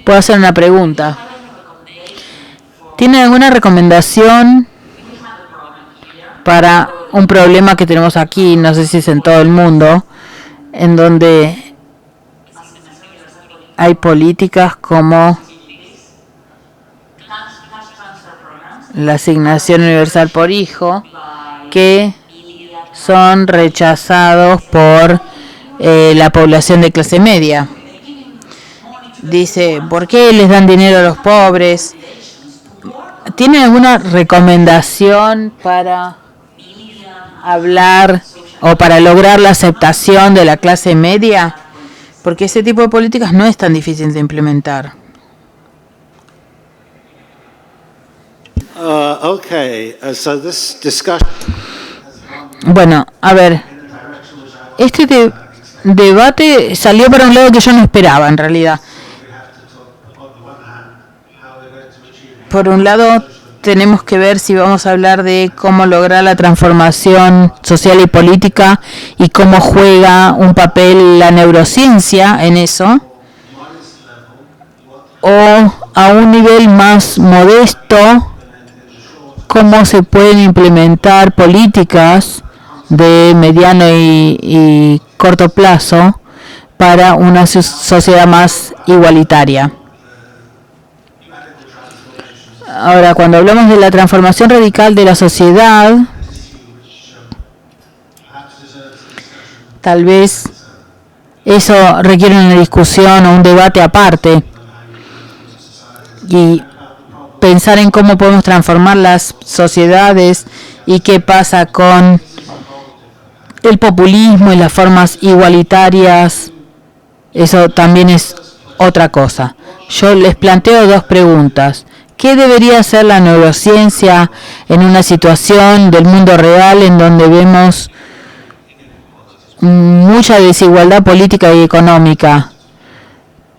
Puedo hacer una pregunta. ¿Tiene alguna recomendación para un problema que tenemos aquí, no sé si es en todo el mundo, en donde hay políticas como la asignación universal por hijo que son rechazados por la población de clase media? Dice, ¿por qué les dan dinero a los pobres? ¿Tiene alguna recomendación para hablar o para lograr la aceptación de la clase media? Porque ese tipo de políticas no es tan difícil de implementar. So this discussion... Bueno, a ver, este debate salió para un lado que yo no esperaba en realidad. Por un lado, tenemos que ver si vamos a hablar de cómo lograr la transformación social y política y cómo juega un papel la neurociencia en eso, o a un nivel más modesto, cómo se pueden implementar políticas de mediano y corto plazo para una sociedad más igualitaria. Ahora, cuando hablamos de la transformación radical de la sociedad, tal vez eso requiere una discusión o un debate aparte y pensar en cómo podemos transformar las sociedades y qué pasa con el populismo y las formas igualitarias. Eso también es otra cosa. Yo les planteo dos preguntas. ¿Qué debería hacer la neurociencia en una situación del mundo real en donde vemos mucha desigualdad política y económica?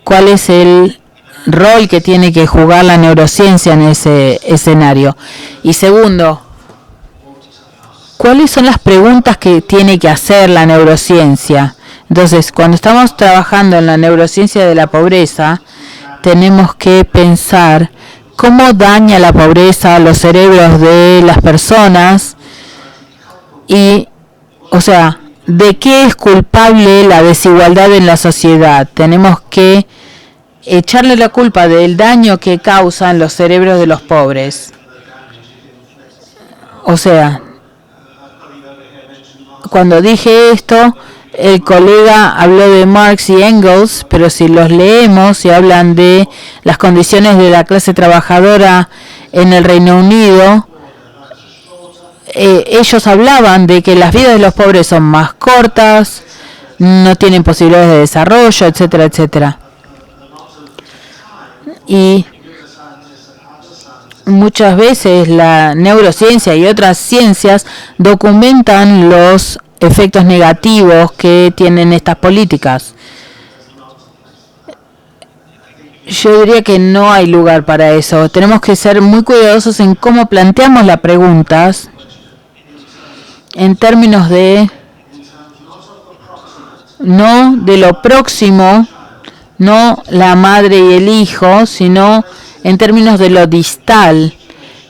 ¿Cuál es el rol que tiene que jugar la neurociencia en ese escenario? Y segundo, ¿cuáles son las preguntas que tiene que hacer la neurociencia? Entonces, cuando estamos trabajando en la neurociencia de la pobreza, tenemos que pensar cómo daña la pobreza los cerebros de las personas y, o sea, de qué es culpable la desigualdad en la sociedad. Tenemos que echarle la culpa del daño que causan los cerebros de los pobres. O sea, cuando dije esto, el colega habló de Marx y Engels, pero si los leemos y hablan de las condiciones de la clase trabajadora en el Reino Unido, ellos hablaban de que las vidas de los pobres son más cortas, no tienen posibilidades de desarrollo, etcétera, etcétera. Y muchas veces la neurociencia y otras ciencias documentan los efectos negativos que tienen estas políticas. Yo diría que no hay lugar para eso. Tenemos que ser muy cuidadosos en cómo planteamos las preguntas en términos de no de lo próximo, no la madre y el hijo, sino en términos de lo distal.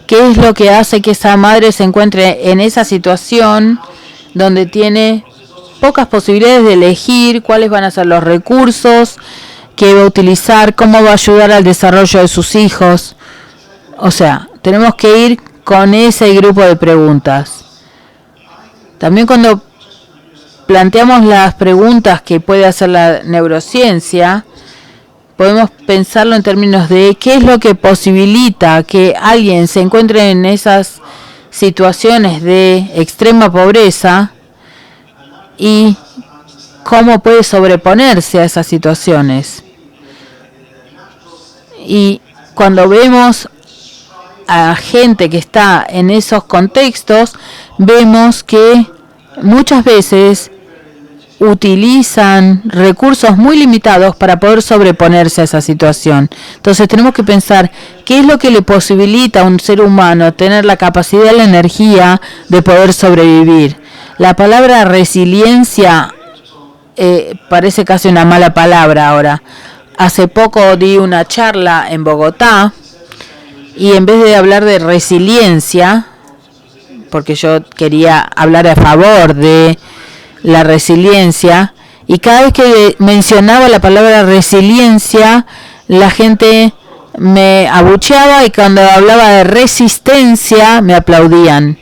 ¿Qué es lo que hace que esa madre se encuentre en esa situación donde tiene pocas posibilidades de elegir cuáles van a ser los recursos que va a utilizar, cómo va a ayudar al desarrollo de sus hijos? O sea, tenemos que ir con ese grupo de preguntas. También cuando planteamos las preguntas que puede hacer la neurociencia, podemos pensarlo en términos de qué es lo que posibilita que alguien se encuentre en esas situaciones de extrema pobreza y cómo puede sobreponerse a esas situaciones. Y cuando vemos a gente que está en esos contextos, vemos que muchas veces utilizan recursos muy limitados para poder sobreponerse a esa situación. Entonces tenemos que pensar qué es lo que le posibilita a un ser humano tener la capacidad y la energía de poder sobrevivir. La palabra resiliencia parece casi una mala palabra ahora. Hace poco di una charla en Bogotá y en vez de hablar de resiliencia, porque yo quería hablar a favor de la resiliencia, y cada vez que mencionaba la palabra resiliencia, la gente me abucheaba y cuando hablaba de resistencia me aplaudían.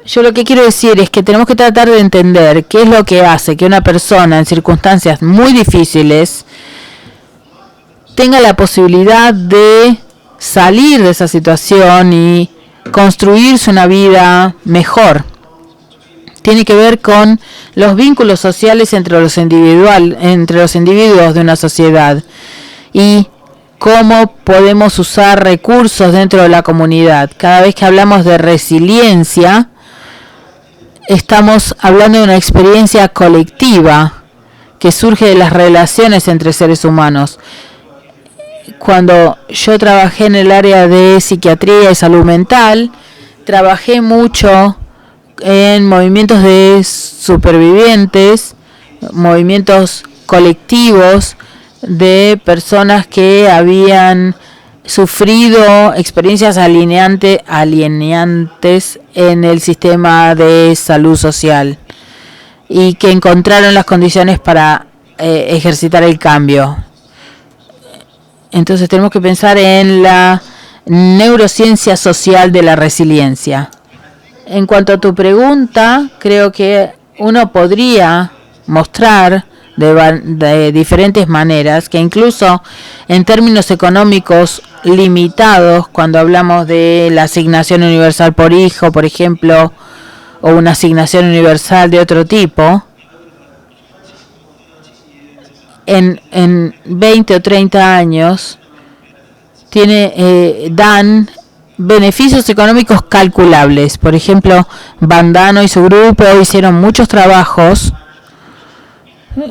Yo lo que quiero decir es que tenemos que tratar de entender qué es lo que hace que una persona en circunstancias muy difíciles tenga la posibilidad de salir de esa situación y construirse una vida mejor. Tiene que ver con los vínculos sociales entre los individuos de una sociedad y cómo podemos usar recursos dentro de la comunidad. Cada vez que hablamos de resiliencia, estamos hablando de una experiencia colectiva que surge de las relaciones entre seres humanos. Cuando yo trabajé en el área de psiquiatría y salud mental, trabajé mucho en movimientos de supervivientes, movimientos colectivos de personas que habían sufrido experiencias alienantes en el sistema de salud social y que encontraron las condiciones para ejercitar el cambio. Entonces tenemos que pensar en la neurociencia social de la resiliencia. En cuanto a tu pregunta, creo que uno podría mostrar de diferentes maneras que incluso en términos económicos limitados, cuando hablamos de la asignación universal por hijo, por ejemplo, o una asignación universal de otro tipo, en 20 o 30 años dan beneficios económicos calculables. Por ejemplo, Bandano y su grupo hicieron muchos trabajos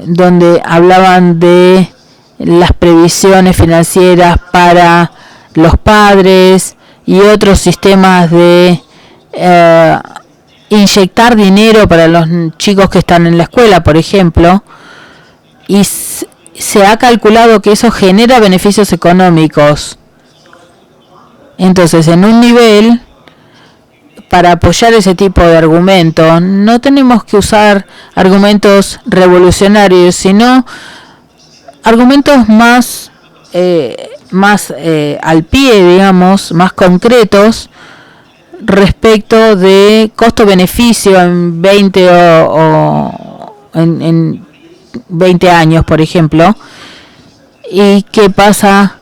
donde hablaban de las previsiones financieras para los padres y otros sistemas de inyectar dinero para los chicos que están en la escuela, por ejemplo, y se ha calculado que eso genera beneficios económicos. Entonces, en un nivel, para apoyar ese tipo de argumentos, no tenemos que usar argumentos revolucionarios, sino argumentos más al pie, digamos, más concretos respecto de costo-beneficio en 20 o en 20 años, por ejemplo. ¿Y qué pasa?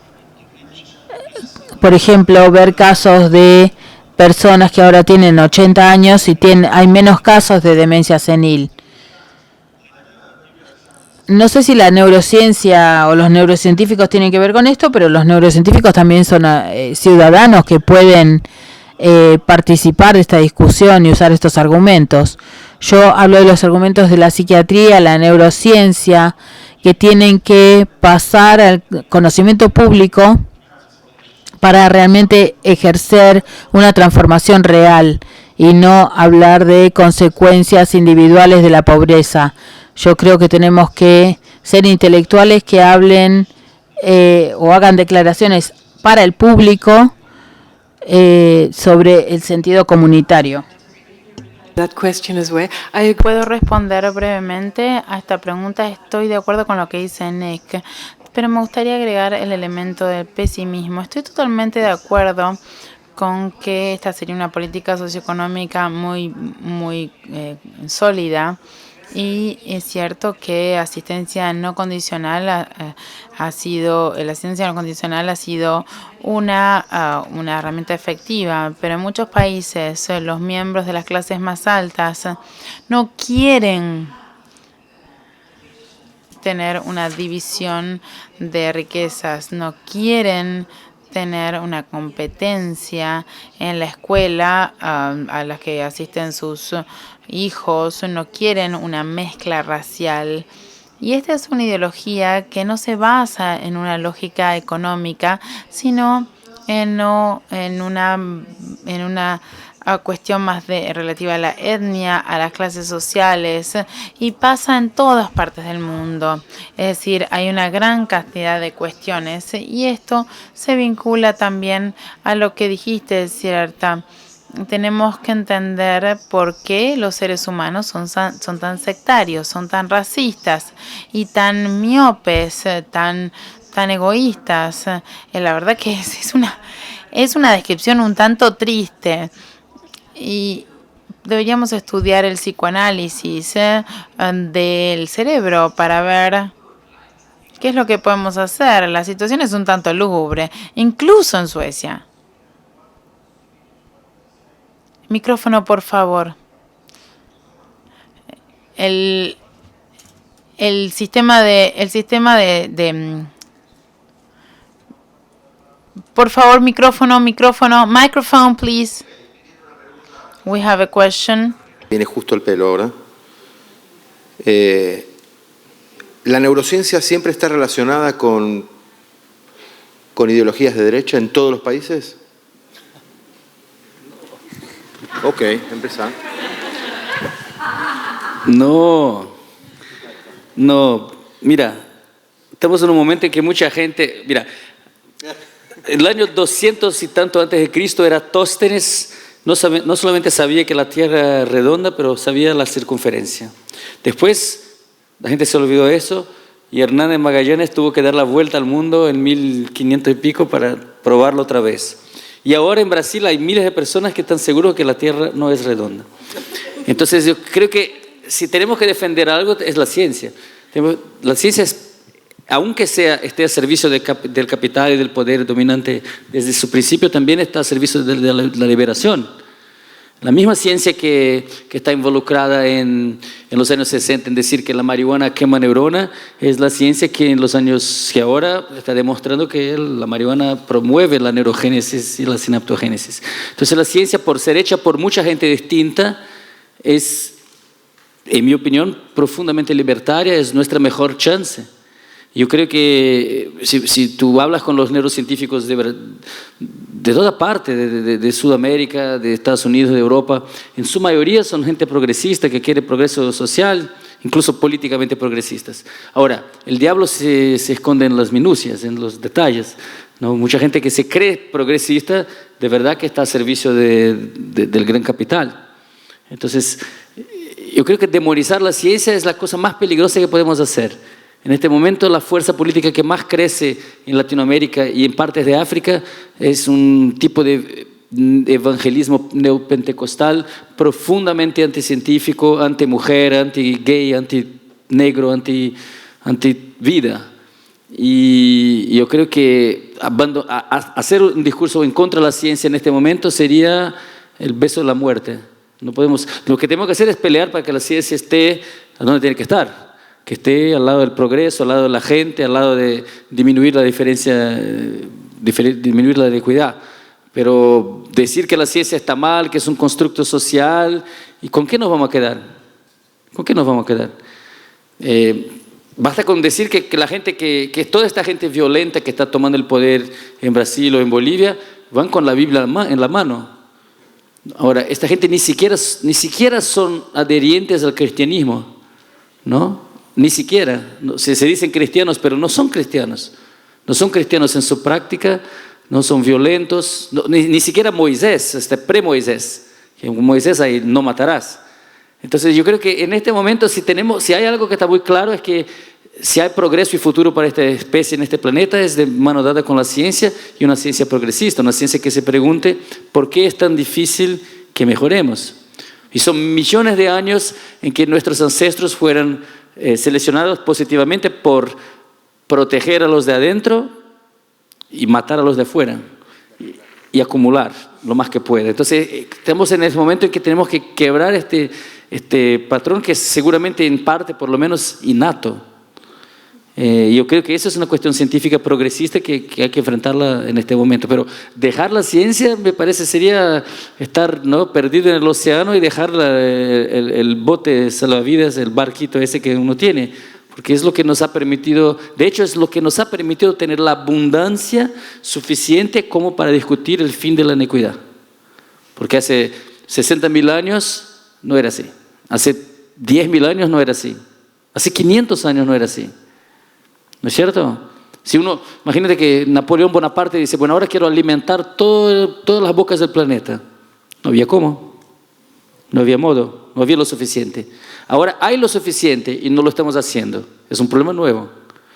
Por ejemplo, ver casos de personas que ahora tienen 80 años y hay menos casos de demencia senil. No sé si la neurociencia o los neurocientíficos tienen que ver con esto, pero los neurocientíficos también son ciudadanos que pueden participar de esta discusión y usar estos argumentos. Yo hablo de los argumentos de la psiquiatría, la neurociencia, que tienen que pasar al conocimiento público para realmente ejercer una transformación real y no hablar de consecuencias individuales de la pobreza. Yo creo que tenemos que ser intelectuales que hablen o hagan declaraciones para el público sobre el sentido comunitario. Puedo responder brevemente a esta pregunta. Estoy de acuerdo con lo que dice Nick, pero me gustaría agregar el elemento del pesimismo. Estoy totalmente de acuerdo con que esta sería una política socioeconómica muy sólida, y es cierto que asistencia no condicional ha sido una herramienta efectiva, pero en muchos países los miembros de las clases más altas no quieren tener una división de riquezas, no quieren tener una competencia en la escuela a las que asisten sus hijos, no quieren una mezcla racial. Y esta es una ideología que no se basa en una lógica económica, sino en una cuestión más relativa a la etnia, a las clases sociales, y pasa en todas partes del mundo. Es decir, hay una gran cantidad de cuestiones y esto se vincula también a lo que dijiste, cierta. Tenemos que entender por qué los seres humanos son tan sectarios, son tan racistas y tan miopes, tan egoístas. La verdad que es una descripción un tanto triste. Y deberíamos estudiar el psicoanálisis del cerebro para ver qué es lo que podemos hacer. La situación es un tanto lúgubre, incluso en Suecia. Micrófono, por favor. El sistema de por favor, microphone, please. We have a question. Viene justo el pelo ahora. ¿La neurociencia siempre está relacionada con ideologías de derecha en todos los países? Ok, empezá. No, mira, estamos en un momento en que mucha gente, mira, en el año 200 y tanto antes de Cristo Eratóstenes no solamente sabía que la Tierra era redonda, pero sabía la circunferencia. Después la gente se olvidó de eso y Hernán Magallanes tuvo que dar la vuelta al mundo en 1500 y pico para probarlo otra vez. Y ahora en Brasil hay miles de personas que están seguros que la Tierra no es redonda. Entonces yo creo que si tenemos que defender algo es la ciencia. La ciencia, aunque esté a servicio del capital y del poder dominante desde su principio, también está a servicio de la liberación. La misma ciencia que está involucrada en los años 60 en decir que la marihuana quema neurona, es la ciencia que en los años que ahora está demostrando que la marihuana promueve la neurogénesis y la sinaptogénesis. Entonces la ciencia, por ser hecha por mucha gente distinta, es, en mi opinión, profundamente libertaria, es nuestra mejor chance. Yo creo que si tú hablas con los neurocientíficos de toda parte, de Sudamérica, de Estados Unidos, de Europa, en su mayoría son gente progresista que quiere progreso social, incluso políticamente progresistas. Ahora, el diablo se esconde en las minucias, en los detalles, ¿no? Mucha gente que se cree progresista, de verdad que está a servicio del gran capital. Entonces, yo creo que demonizar la ciencia es la cosa más peligrosa que podemos hacer. En este momento la fuerza política que más crece en Latinoamérica y en partes de África es un tipo de evangelismo neopentecostal profundamente anticientífico, antimujer, anti-gay, anti-negro, anti-vida. Y yo creo que hacer un discurso en contra de la ciencia en este momento sería el beso de la muerte. No podemos, lo que tenemos que hacer es pelear para que la ciencia esté donde tiene que estar. Que esté al lado del progreso, al lado de la gente, al lado de disminuir la diferencia, disminuir la inequidad. Pero decir que la ciencia está mal, que es un constructo social, ¿y con qué nos vamos a quedar? ¿Con qué nos vamos a quedar? Basta con decir que la gente, que toda esta gente violenta que está tomando el poder en Brasil o en Bolivia, van con la Biblia en la mano. Ahora, esta gente ni siquiera son adherentes al cristianismo, ¿no? Ni siquiera, se dicen cristianos, pero no son cristianos. No son cristianos en su práctica, no son violentos, ni siquiera Moisés, pre-Moisés, que Moisés ahí no matarás. Entonces yo creo que en este momento si hay algo que está muy claro es que si hay progreso y futuro para esta especie en este planeta es de mano dada con la ciencia y una ciencia progresista, una ciencia que se pregunte por qué es tan difícil que mejoremos. Y son millones de años en que nuestros ancestros fueran seleccionados positivamente por proteger a los de adentro y matar a los de afuera y acumular lo más que pueda. Entonces estamos en ese momento en que tenemos que quebrar este patrón que es seguramente en parte por lo menos innato. Yo creo que eso es una cuestión científica progresista que hay que enfrentarla en este momento. Pero dejar la ciencia me parece sería estar, ¿no?, perdido en el océano y dejar el bote salvavidas, el barquito ese que uno tiene. Porque es lo que nos ha permitido, de hecho es lo que nos ha permitido tener la abundancia suficiente como para discutir el fin de la iniquidad. Porque hace 60.000 años no era así. Hace 10.000 años no era así. Hace 500 años no era así. ¿No es cierto? Si uno, imagínate que Napoleón Bonaparte dice, bueno, ahora quiero alimentar todas las bocas del planeta. No había cómo, no había modo, no había lo suficiente. Ahora hay lo suficiente y no lo estamos haciendo. Es un problema nuevo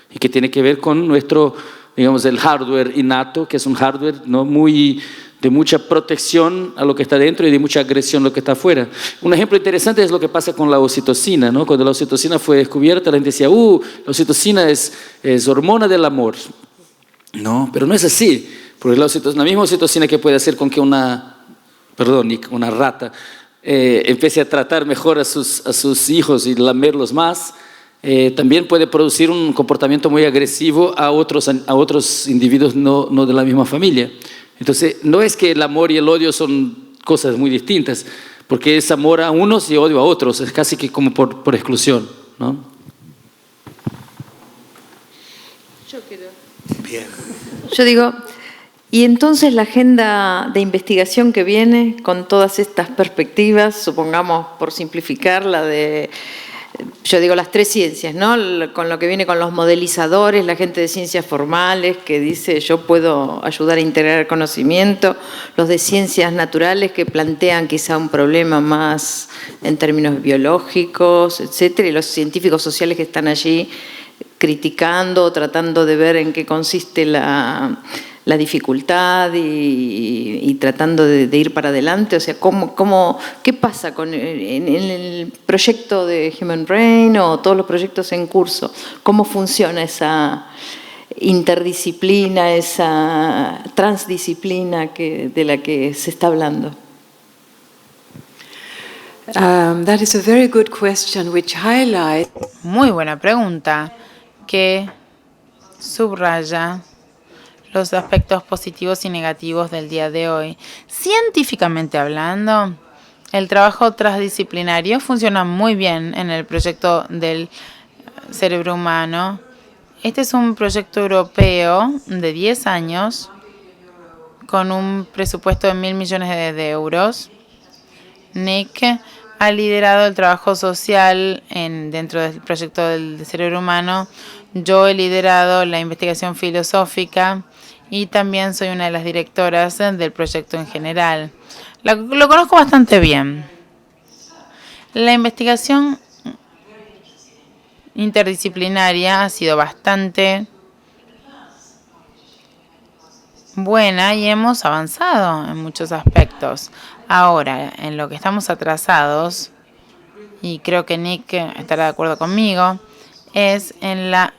y que tiene que ver con nuestro, digamos, el hardware innato, que es un hardware no muy de mucha protección a lo que está dentro y de mucha agresión a lo que está afuera. Un ejemplo interesante es lo que pasa con la oxitocina, ¿no? Cuando la oxitocina fue descubierta, la gente decía, la oxitocina es hormona del amor. No, pero no es así, porque la misma oxitocina que puede hacer con que una rata empiece a tratar mejor a sus hijos y lamerlos más, también puede producir un comportamiento muy agresivo a otros individuos no de la misma familia. Entonces, no es que el amor y el odio son cosas muy distintas, porque es amor a unos y odio a otros, es casi que como por exclusión, ¿no? Yo digo, y entonces la agenda de investigación que viene con todas estas perspectivas, supongamos por simplificar la de, yo digo las tres ciencias, ¿no? Con lo que viene con los modelizadores, la gente de ciencias formales que dice yo puedo ayudar a integrar el conocimiento, los de ciencias naturales que plantean quizá un problema más en términos biológicos, etcétera, y los científicos sociales que están allí criticando, tratando de ver en qué consiste la dificultad y tratando de ir para adelante. O sea, ¿qué pasa en el proyecto de Human Brain o todos los proyectos en curso? ¿Cómo funciona esa interdisciplina, esa transdisciplina de la que se está hablando? That is a very good question which highlights. Muy buena pregunta que subraya los aspectos positivos y negativos del día de hoy. Científicamente hablando, el trabajo transdisciplinario funciona muy bien en el proyecto del cerebro humano. Este es un proyecto europeo de 10 años con un presupuesto de 1.000 millones de euros. Nick ha liderado el trabajo social dentro del proyecto del cerebro humano. Yo he liderado la investigación filosófica y también soy una de las directoras del proyecto en general. Lo conozco bastante bien. La investigación interdisciplinaria ha sido bastante buena y hemos avanzado en muchos aspectos. Ahora, en lo que estamos atrasados, y creo que Nick estará de acuerdo conmigo, es en la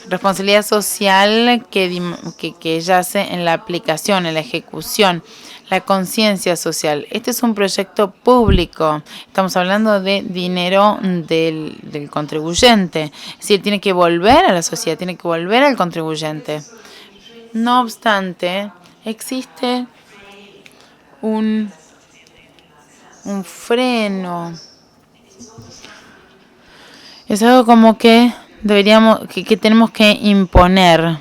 responsabilidad social que yace en la aplicación, en la ejecución, la conciencia social. Este es un proyecto público. Estamos hablando de dinero del contribuyente. Es decir, tiene que volver a la sociedad, tiene que volver al contribuyente. No obstante, existe un freno. Es algo como que tenemos que imponer.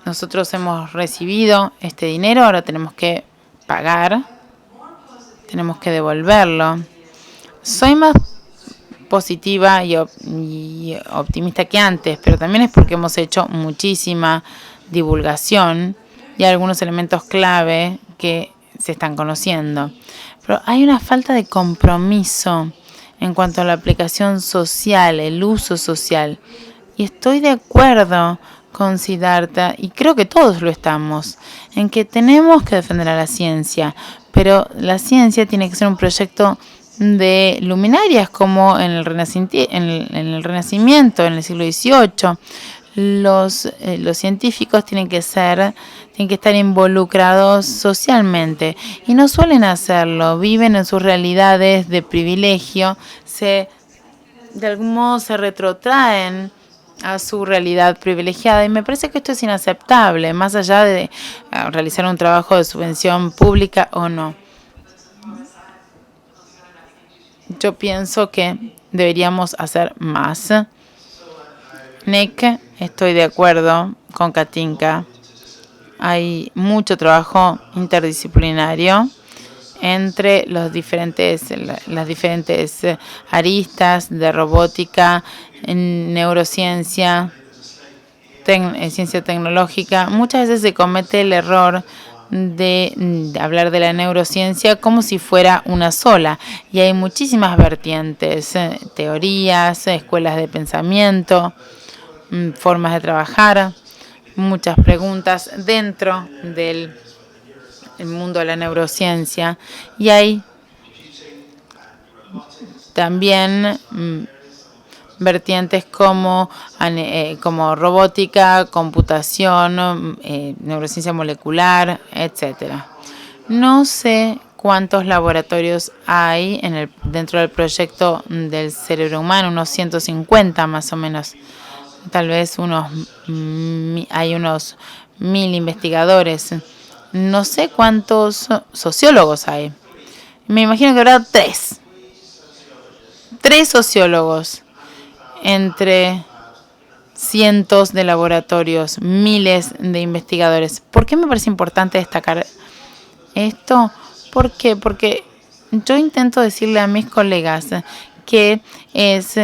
Nosotros hemos recibido este dinero, ahora tenemos que pagar, tenemos que devolverlo. Soy más positiva y optimista que antes, pero también es porque hemos hecho muchísima divulgación y algunos elementos clave que se están conociendo. Pero hay una falta de compromiso en cuanto a la aplicación social, el uso social. Y estoy de acuerdo con Siddhartha, y creo que todos lo estamos, en que tenemos que defender a la ciencia, pero la ciencia tiene que ser un proyecto de luminarias, como en el Renacimiento, en el siglo XVIII. Los científicos tienen que estar involucrados socialmente y no suelen hacerlo, viven en sus realidades de privilegio, se de algún modo se retrotraen a su realidad privilegiada, y me parece que esto es inaceptable, más allá de realizar un trabajo de subvención pública o no. Yo pienso que deberíamos hacer más. Nick, estoy de acuerdo con Katinka. Hay mucho trabajo interdisciplinario entre las diferentes aristas de robótica, neurociencia, ciencia tecnológica. Muchas veces se comete el error de hablar de la neurociencia como si fuera una sola, y hay muchísimas vertientes, teorías, escuelas de pensamiento, formas de trabajar, muchas preguntas dentro del mundo de la neurociencia, y hay también vertientes como robótica, computación, neurociencia molecular, etc. No sé cuántos laboratorios hay dentro del proyecto del cerebro humano, unos 150 más o menos. Tal vez hay unos 1000 investigadores. No sé cuántos sociólogos hay. Me imagino que habrá 3. 3 sociólogos entre cientos de laboratorios, miles de investigadores. ¿Por qué me parece importante destacar esto? ¿Por qué? Porque yo intento decirle a mis colegas que es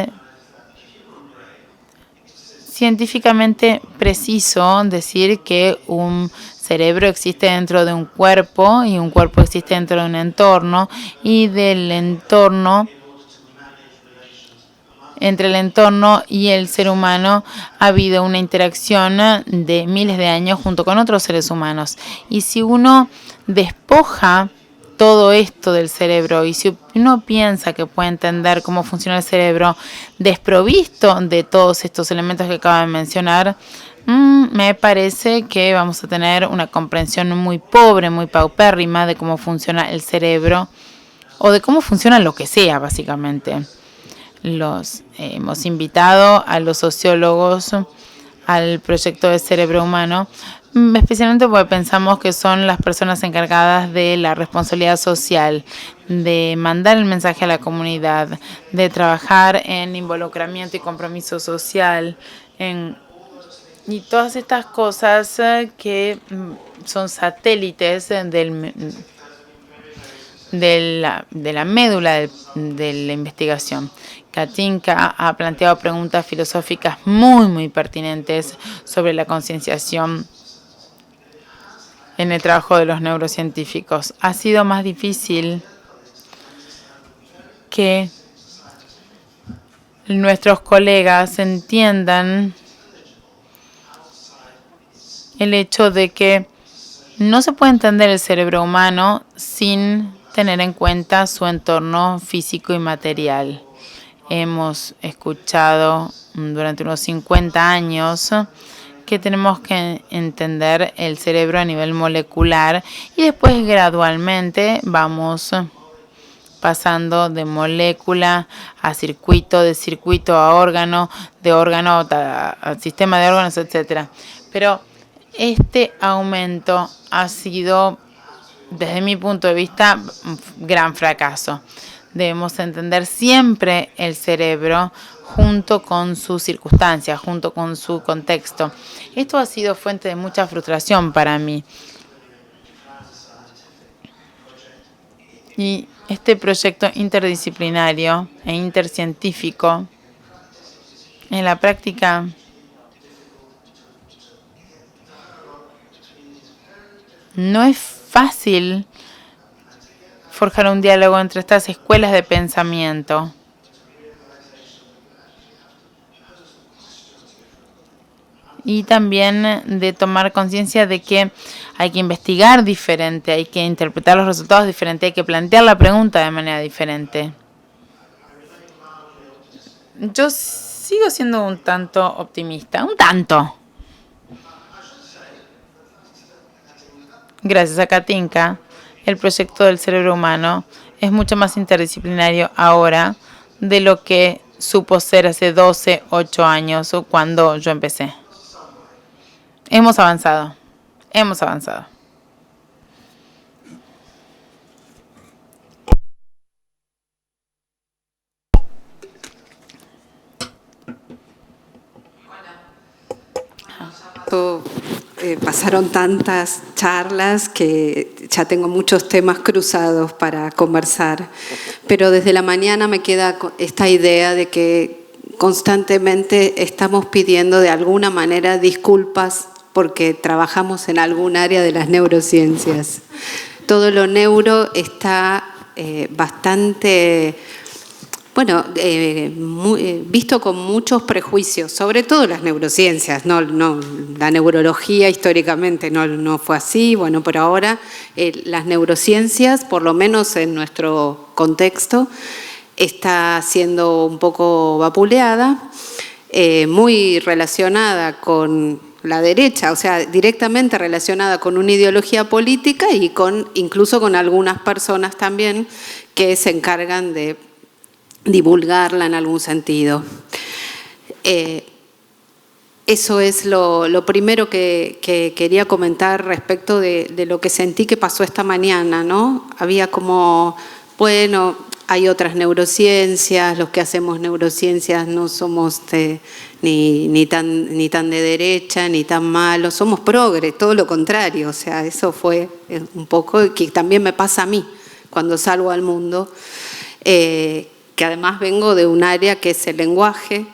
científicamente preciso decir que un cerebro existe dentro de un cuerpo y un cuerpo existe dentro de un entorno, y del entorno, entre el entorno y el ser humano ha habido una interacción de miles de años junto con otros seres humanos. Y si uno despoja todo esto del cerebro, y si uno piensa que puede entender cómo funciona el cerebro desprovisto de todos estos elementos que acabo de mencionar, me parece que vamos a tener una comprensión muy pobre, muy paupérrima de cómo funciona el cerebro, o de cómo funciona lo que sea, básicamente. Hemos invitado a los sociólogos al proyecto de cerebro humano, especialmente porque pensamos que son las personas encargadas de la responsabilidad social, de mandar el mensaje a la comunidad, de trabajar en involucramiento y compromiso social, y todas estas cosas que son satélites de la médula de la investigación. Katinka ha planteado preguntas filosóficas muy, muy pertinentes sobre la concienciación en el trabajo de los neurocientíficos. Ha sido más difícil que nuestros colegas entiendan el hecho de que no se puede entender el cerebro humano sin tener en cuenta su entorno físico y material. Hemos escuchado durante unos 50 años que tenemos que entender el cerebro a nivel molecular, y después gradualmente vamos pasando de molécula a circuito, de circuito a órgano, de órgano a sistema de órganos, etc. Pero este aumento ha sido, desde mi punto de vista, un gran fracaso. Debemos entender siempre el cerebro junto con sus circunstancias, junto con su contexto. Esto ha sido fuente de mucha frustración para mí. Y este proyecto interdisciplinario e intercientífico, en la práctica, no es fácil forjar un diálogo entre estas escuelas de pensamiento. Y también de tomar conciencia de que hay que investigar diferente, hay que interpretar los resultados diferente, hay que plantear la pregunta de manera diferente. Yo sigo siendo un tanto optimista, un tanto. Gracias a Katinka, el proyecto del cerebro humano es mucho más interdisciplinario ahora de lo que supo ser hace 12, 8 años cuando yo empecé. Hemos avanzado. Hemos avanzado. Pasaron tantas charlas que ya tengo muchos temas cruzados para conversar, pero desde la mañana me queda esta idea de que constantemente estamos pidiendo de alguna manera disculpas porque trabajamos en algún área de las neurociencias. Todo lo neuro está bastante... Bueno, visto con muchos prejuicios, sobre todo las neurociencias, no, la neurología históricamente no fue así, bueno, pero ahora las neurociencias, por lo menos en nuestro contexto, está siendo un poco vapuleada, muy relacionada con la derecha, o sea, directamente relacionada con una ideología política y incluso con algunas personas también que se encargan de divulgarla en algún sentido. Eso es lo primero que quería comentar respecto de lo que sentí que pasó esta mañana, ¿no? Había como, bueno, hay otras neurociencias, los que hacemos neurociencias no somos ni tan de derecha, ni tan malos, somos progres, todo lo contrario, o sea, eso fue un poco que también me pasa a mí cuando salgo al mundo, que además vengo de un área que es el lenguaje,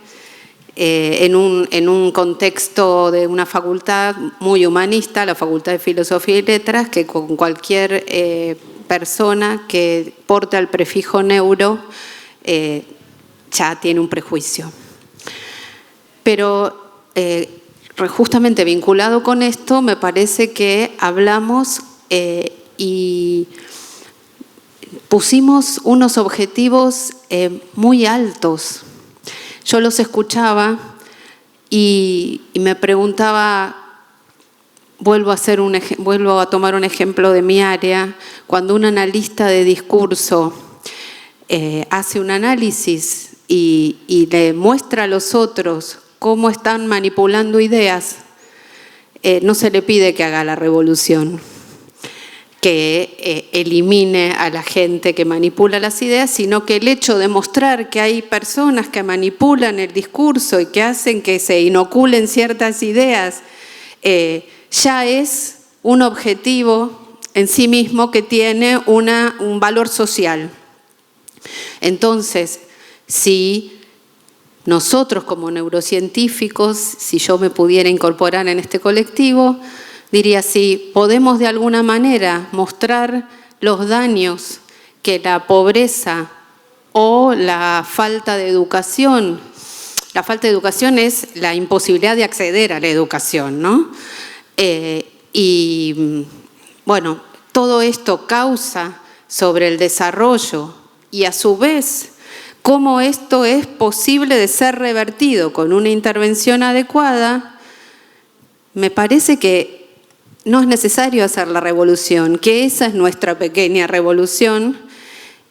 en un contexto de una facultad muy humanista, la Facultad de Filosofía y Letras, que con cualquier persona que porte el prefijo neuro ya tiene un prejuicio. Pero justamente vinculado con esto, me parece que hablamos y pusimos unos objetivos muy altos. Yo los escuchaba y me preguntaba, vuelvo a tomar un ejemplo de mi área, cuando un analista de discurso hace un análisis y le muestra a los otros cómo están manipulando ideas, no se le pide que haga la revolución, que elimine a la gente que manipula las ideas, sino que el hecho de mostrar que hay personas que manipulan el discurso y que hacen que se inoculen ciertas ideas, ya es un objetivo en sí mismo que tiene un valor social. Entonces, si nosotros como neurocientíficos, si yo me pudiera incorporar en este colectivo, diría, si podemos de alguna manera mostrar los daños que la pobreza o la falta de educación es la imposibilidad de acceder a la educación, ¿no? Y bueno, todo esto causa sobre el desarrollo y a su vez cómo esto es posible de ser revertido con una intervención adecuada, me parece que no es necesario hacer la revolución, que esa es nuestra pequeña revolución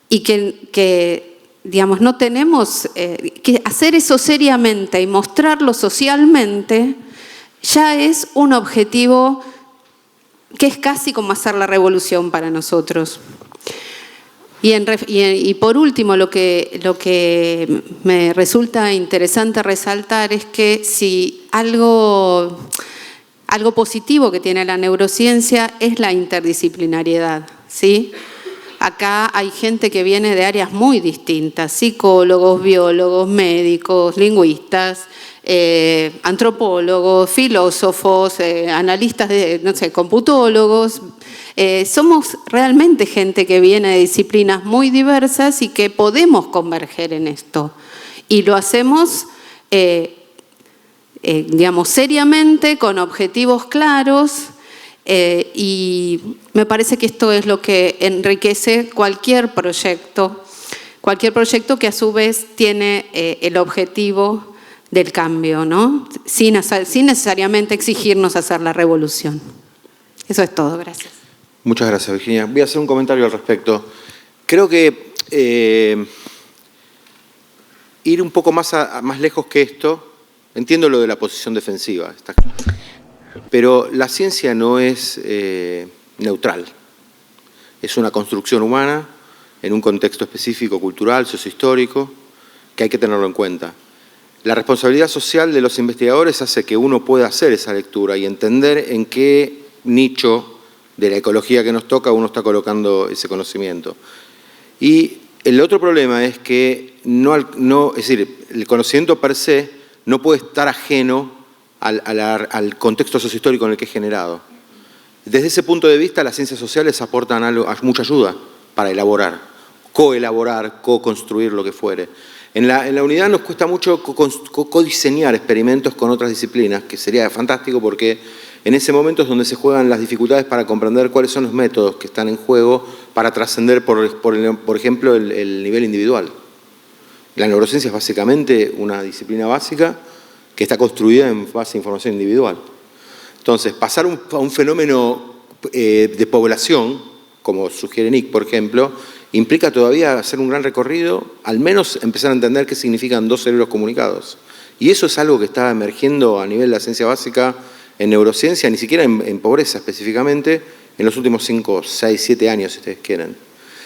y que digamos, no tenemos que hacer eso seriamente y mostrarlo socialmente, ya es un objetivo que es casi como hacer la revolución para nosotros. Y por último, lo que me resulta interesante resaltar es que si algo positivo que tiene la neurociencia es la interdisciplinariedad, ¿sí? Acá hay gente que viene de áreas muy distintas, psicólogos, biólogos, médicos, lingüistas, antropólogos, filósofos, analistas computólogos. Somos realmente gente que viene de disciplinas muy diversas y que podemos converger en esto. Y lo hacemos digamos, seriamente, con objetivos claros, y me parece que esto es lo que enriquece cualquier proyecto que a su vez tiene el objetivo del cambio, ¿no? Sin necesariamente exigirnos hacer la revolución. Eso es todo, gracias. Muchas gracias, Virginia. Voy a hacer un comentario al respecto. Creo que ir un poco más lejos que esto. Entiendo lo de la posición defensiva, está claro. Pero la ciencia no es neutral. Es una construcción humana en un contexto específico, cultural, sociohistórico, que hay que tenerlo en cuenta. La responsabilidad social de los investigadores hace que uno pueda hacer esa lectura y entender en qué nicho de la ecología que nos toca uno está colocando ese conocimiento. Y el otro problema es que es decir, el conocimiento per se no puede estar ajeno al contexto sociohistórico en el que es generado. Desde ese punto de vista, las ciencias sociales aportan mucha ayuda para elaborar, co-construir lo que fuere. En la unidad nos cuesta mucho codiseñar experimentos con otras disciplinas, que sería fantástico porque en ese momento es donde se juegan las dificultades para comprender cuáles son los métodos que están en juego para trascender, por ejemplo, el nivel individual. La neurociencia es básicamente una disciplina básica que está construida en base a información individual. Entonces, pasar a un fenómeno de población, como sugiere Nick, por ejemplo, implica todavía hacer un gran recorrido, al menos empezar a entender qué significan dos cerebros comunicados. Y eso es algo que está emergiendo a nivel de la ciencia básica en neurociencia, ni siquiera en pobreza específicamente, en los últimos 5, 6, 7 años, si ustedes quieren.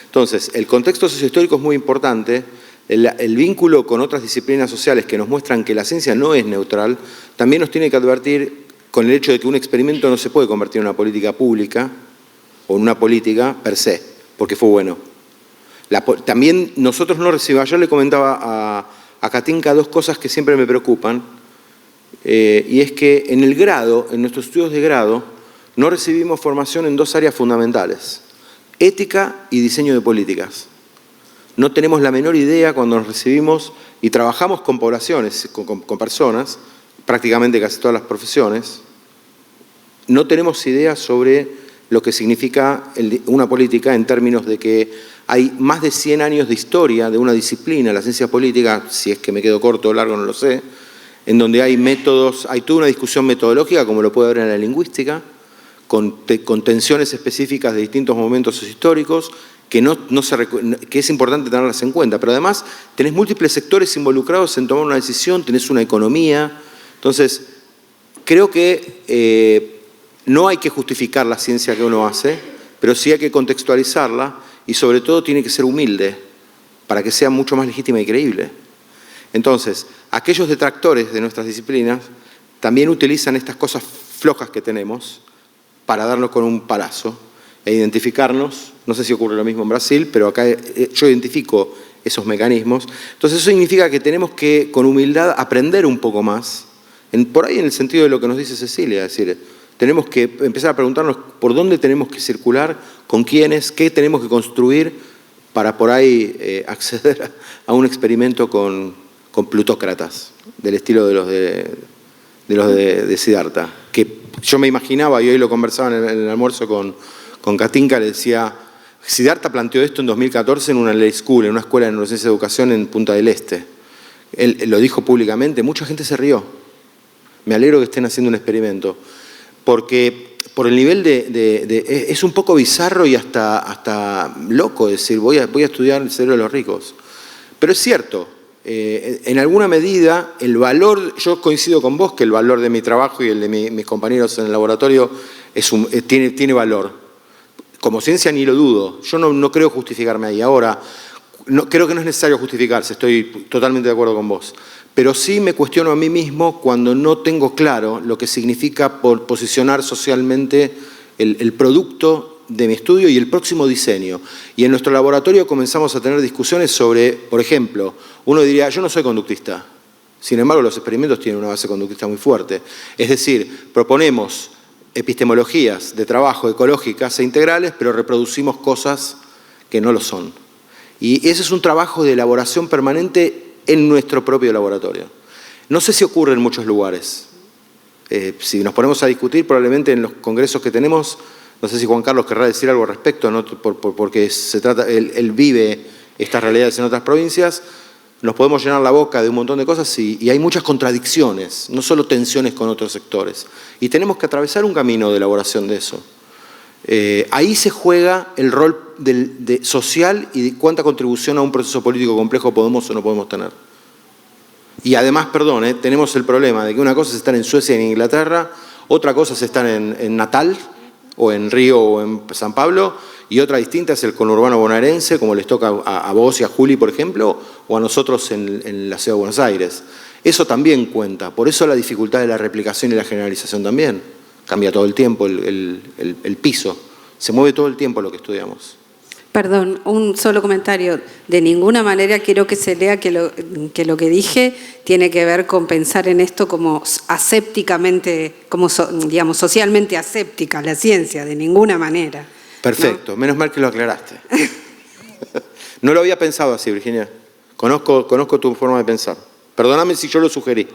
Entonces, el contexto sociohistórico es muy importante, el vínculo con otras disciplinas sociales que nos muestran que la ciencia no es neutral, también nos tiene que advertir con el hecho de que un experimento no se puede convertir en una política pública o en una política per se, porque fue bueno. También nosotros no recibimos, yo le comentaba a Katinka dos cosas que siempre me preocupan, y es que en el grado, en nuestros estudios de grado, no recibimos formación en dos áreas fundamentales, ética y diseño de políticas. No tenemos la menor idea cuando nos recibimos y trabajamos con poblaciones, con personas, prácticamente casi todas las profesiones, no tenemos idea sobre lo que significa una política en términos de que hay más de 100 años de historia de una disciplina, la ciencia política, si es que me quedo corto o largo no lo sé, en donde hay métodos, hay toda una discusión metodológica, como lo puede haber en la lingüística, con tensiones específicas de distintos momentos históricos, que es importante tenerlas en cuenta, pero además tenés múltiples sectores involucrados en tomar una decisión, tenés una economía. Entonces, creo que no hay que justificar la ciencia que uno hace, pero sí hay que contextualizarla y sobre todo tiene que ser humilde para que sea mucho más legítima y creíble. Entonces, aquellos detractores de nuestras disciplinas también utilizan estas cosas flojas que tenemos para darnos con un palazo e identificarnos. No sé si ocurre lo mismo en Brasil, pero acá yo identifico esos mecanismos. Entonces eso significa que tenemos que, con humildad, aprender un poco más, por ahí en el sentido de lo que nos dice Cecilia, es decir, tenemos que empezar a preguntarnos por dónde tenemos que circular, con quiénes, qué tenemos que construir para por ahí acceder a un experimento con plutócratas, del estilo de los de Siddhartha, que yo me imaginaba, y hoy lo conversaba en el almuerzo con Katinka, le decía, Siddhartha planteó esto en 2014 en una ley school, en una escuela de neurociencia de educación en Punta del Este. Él lo dijo públicamente, mucha gente se rió. Me alegro que estén haciendo un experimento, porque por el nivel es un poco bizarro y hasta loco decir, voy a estudiar el cerebro de los ricos. Pero es cierto, en alguna medida el valor, yo coincido con vos que el valor de mi trabajo y el de mis compañeros en el laboratorio tiene valor. Como ciencia ni lo dudo, yo no creo justificarme ahí. Ahora, creo que no es necesario justificarse, estoy totalmente de acuerdo con vos. Pero sí me cuestiono a mí mismo cuando no tengo claro lo que significa posicionar socialmente el producto de mi estudio y el próximo diseño. Y en nuestro laboratorio comenzamos a tener discusiones sobre, por ejemplo, uno diría, yo no soy conductista. Sin embargo, los experimentos tienen una base conductista muy fuerte. Es decir, proponemos epistemologías de trabajo ecológicas e integrales, pero reproducimos cosas que no lo son. Y ese es un trabajo de elaboración permanente en nuestro propio laboratorio. No sé si ocurre en muchos lugares. Si nos ponemos a discutir, probablemente en los congresos que tenemos, no sé si Juan Carlos querrá decir algo al respecto, ¿no? Porque él vive estas realidades en otras provincias, nos podemos llenar la boca de un montón de cosas y hay muchas contradicciones, no solo tensiones con otros sectores. Y tenemos que atravesar un camino de elaboración de eso. Ahí se juega el rol social y de cuánta contribución a un proceso político complejo podemos o no podemos tener. Y además, perdón, tenemos el problema de que una cosa es estar en Suecia y en Inglaterra, otra cosa es estar en Natal, o en Río o en San Pablo, y otra distinta es el conurbano bonaerense, como les toca a vos y a Juli, por ejemplo, o a nosotros en la ciudad de Buenos Aires. Eso también cuenta. Por eso la dificultad de la replicación y la generalización también. Cambia todo el tiempo el piso. Se mueve todo el tiempo lo que estudiamos. Perdón, un solo comentario. De ninguna manera quiero que se lea que lo que dije tiene que ver con pensar en esto como asépticamente, como digamos, socialmente aséptica, la ciencia, de ninguna manera. Perfecto, ¿no? Menos mal que lo aclaraste. No lo había pensado así, Virginia. Conozco tu forma de pensar. Perdóname si yo lo sugerí.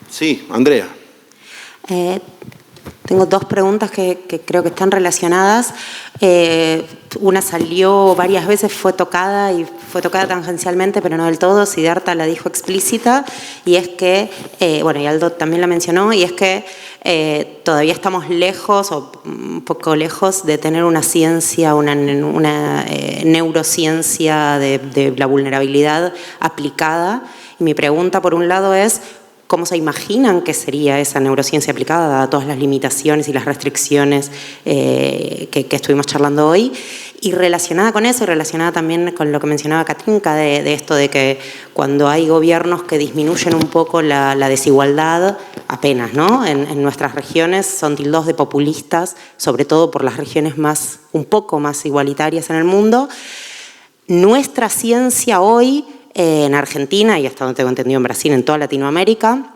Sí, Andrea. Tengo dos preguntas que creo que están relacionadas. Una salió varias veces, fue tocada tangencialmente, pero no del todo. Siddhartha la dijo explícita, y es que, y Aldo también la mencionó, y es que todavía estamos lejos, o un poco lejos, de tener una ciencia, una neurociencia de la vulnerabilidad aplicada. Y mi pregunta, por un lado, es ¿cómo se imaginan que sería esa neurociencia aplicada a todas las limitaciones y las restricciones que estuvimos charlando hoy? Y relacionada con eso, y relacionada también con lo que mencionaba Katrinka, de esto de que cuando hay gobiernos que disminuyen un poco la desigualdad, apenas, ¿no? En nuestras regiones son tildados de populistas, sobre todo por las regiones un poco más igualitarias en el mundo. Nuestra ciencia hoy, en Argentina, y hasta donde tengo entendido en Brasil, en toda Latinoamérica,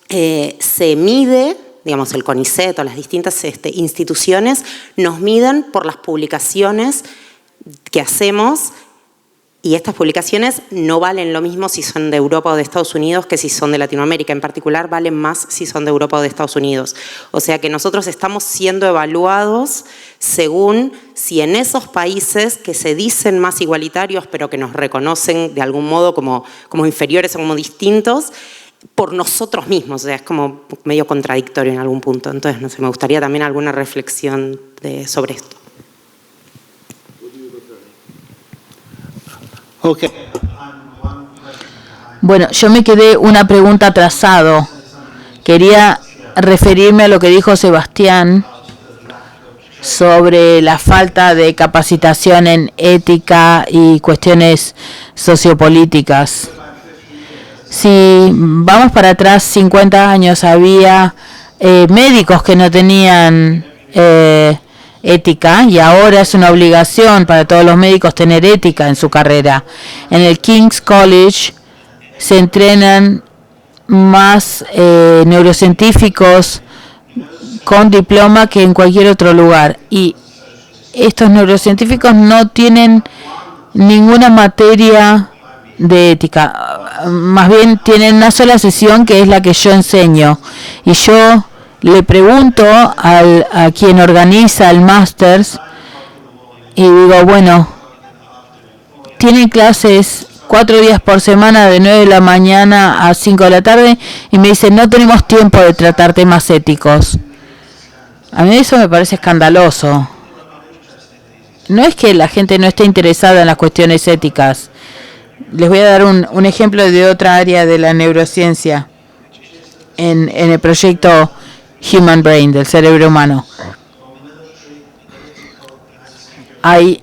se mide, digamos, el CONICET o las distintas instituciones nos miden por las publicaciones que hacemos, y estas publicaciones no valen lo mismo si son de Europa o de Estados Unidos que si son de Latinoamérica. En particular, valen más si son de Europa o de Estados Unidos. O sea que nosotros estamos siendo evaluados según si en esos países que se dicen más igualitarios, pero que nos reconocen de algún modo como inferiores o como distintos, por nosotros mismos. O sea, es como medio contradictorio en algún punto. Entonces, no sé, me gustaría también alguna reflexión sobre esto. Okay. Bueno, yo me quedé una pregunta atrasado. Quería referirme a lo que dijo Sebastián sobre la falta de capacitación en ética y cuestiones sociopolíticas. Si vamos para atrás 50 años, había médicos que no tenían ética, y ahora es una obligación para todos los médicos tener ética en su carrera. En el King's College se entrenan más neurocientíficos con diploma que en cualquier otro lugar, y estos neurocientíficos no tienen ninguna materia de ética, más bien tienen una sola sesión que es la que yo enseño, y yo le pregunto a quien organiza el Masters y digo, bueno, tienen clases 4 días por semana de 9 de la mañana a 5 de la tarde, y me dicen, no tenemos tiempo de tratar temas éticos. A mí eso me parece escandaloso. No es que la gente no esté interesada en las cuestiones éticas. Les voy a dar un ejemplo de otra área de la neurociencia en el proyecto Human Brain, del cerebro humano. Hay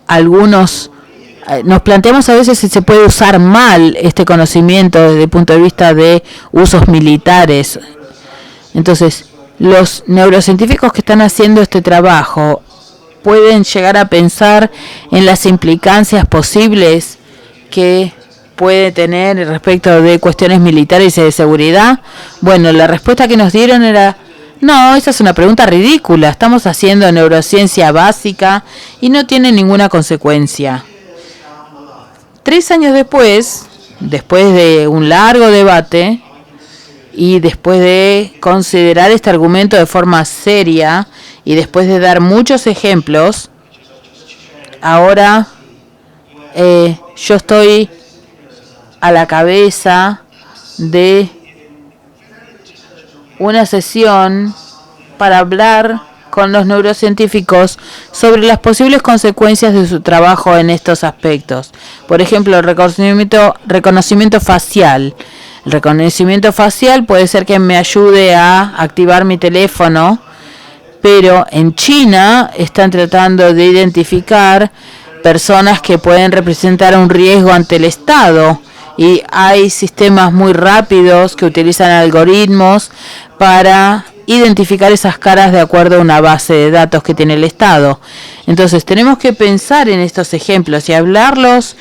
algunos, nos planteamos a veces si se puede usar mal este conocimiento desde el punto de vista de usos militares. Entonces, los neurocientíficos que están haciendo este trabajo pueden llegar a pensar en las implicancias posibles que puede tener respecto de cuestiones militares y de seguridad. Bueno, la respuesta que nos dieron era, no, esa es una pregunta ridícula, estamos haciendo neurociencia básica y no tiene ninguna consecuencia. 3 años después de un largo debate y después de considerar este argumento de forma seria y después de dar muchos ejemplos, ahora yo estoy a la cabeza de una sesión para hablar con los neurocientíficos sobre las posibles consecuencias de su trabajo en estos aspectos. Por ejemplo, el reconocimiento facial. El reconocimiento facial puede ser que me ayude a activar mi teléfono, pero en China están tratando de identificar personas que pueden representar un riesgo ante el Estado. Y hay sistemas muy rápidos que utilizan algoritmos para identificar esas caras de acuerdo a una base de datos que tiene el Estado. Entonces tenemos que pensar en estos ejemplos y hablarlos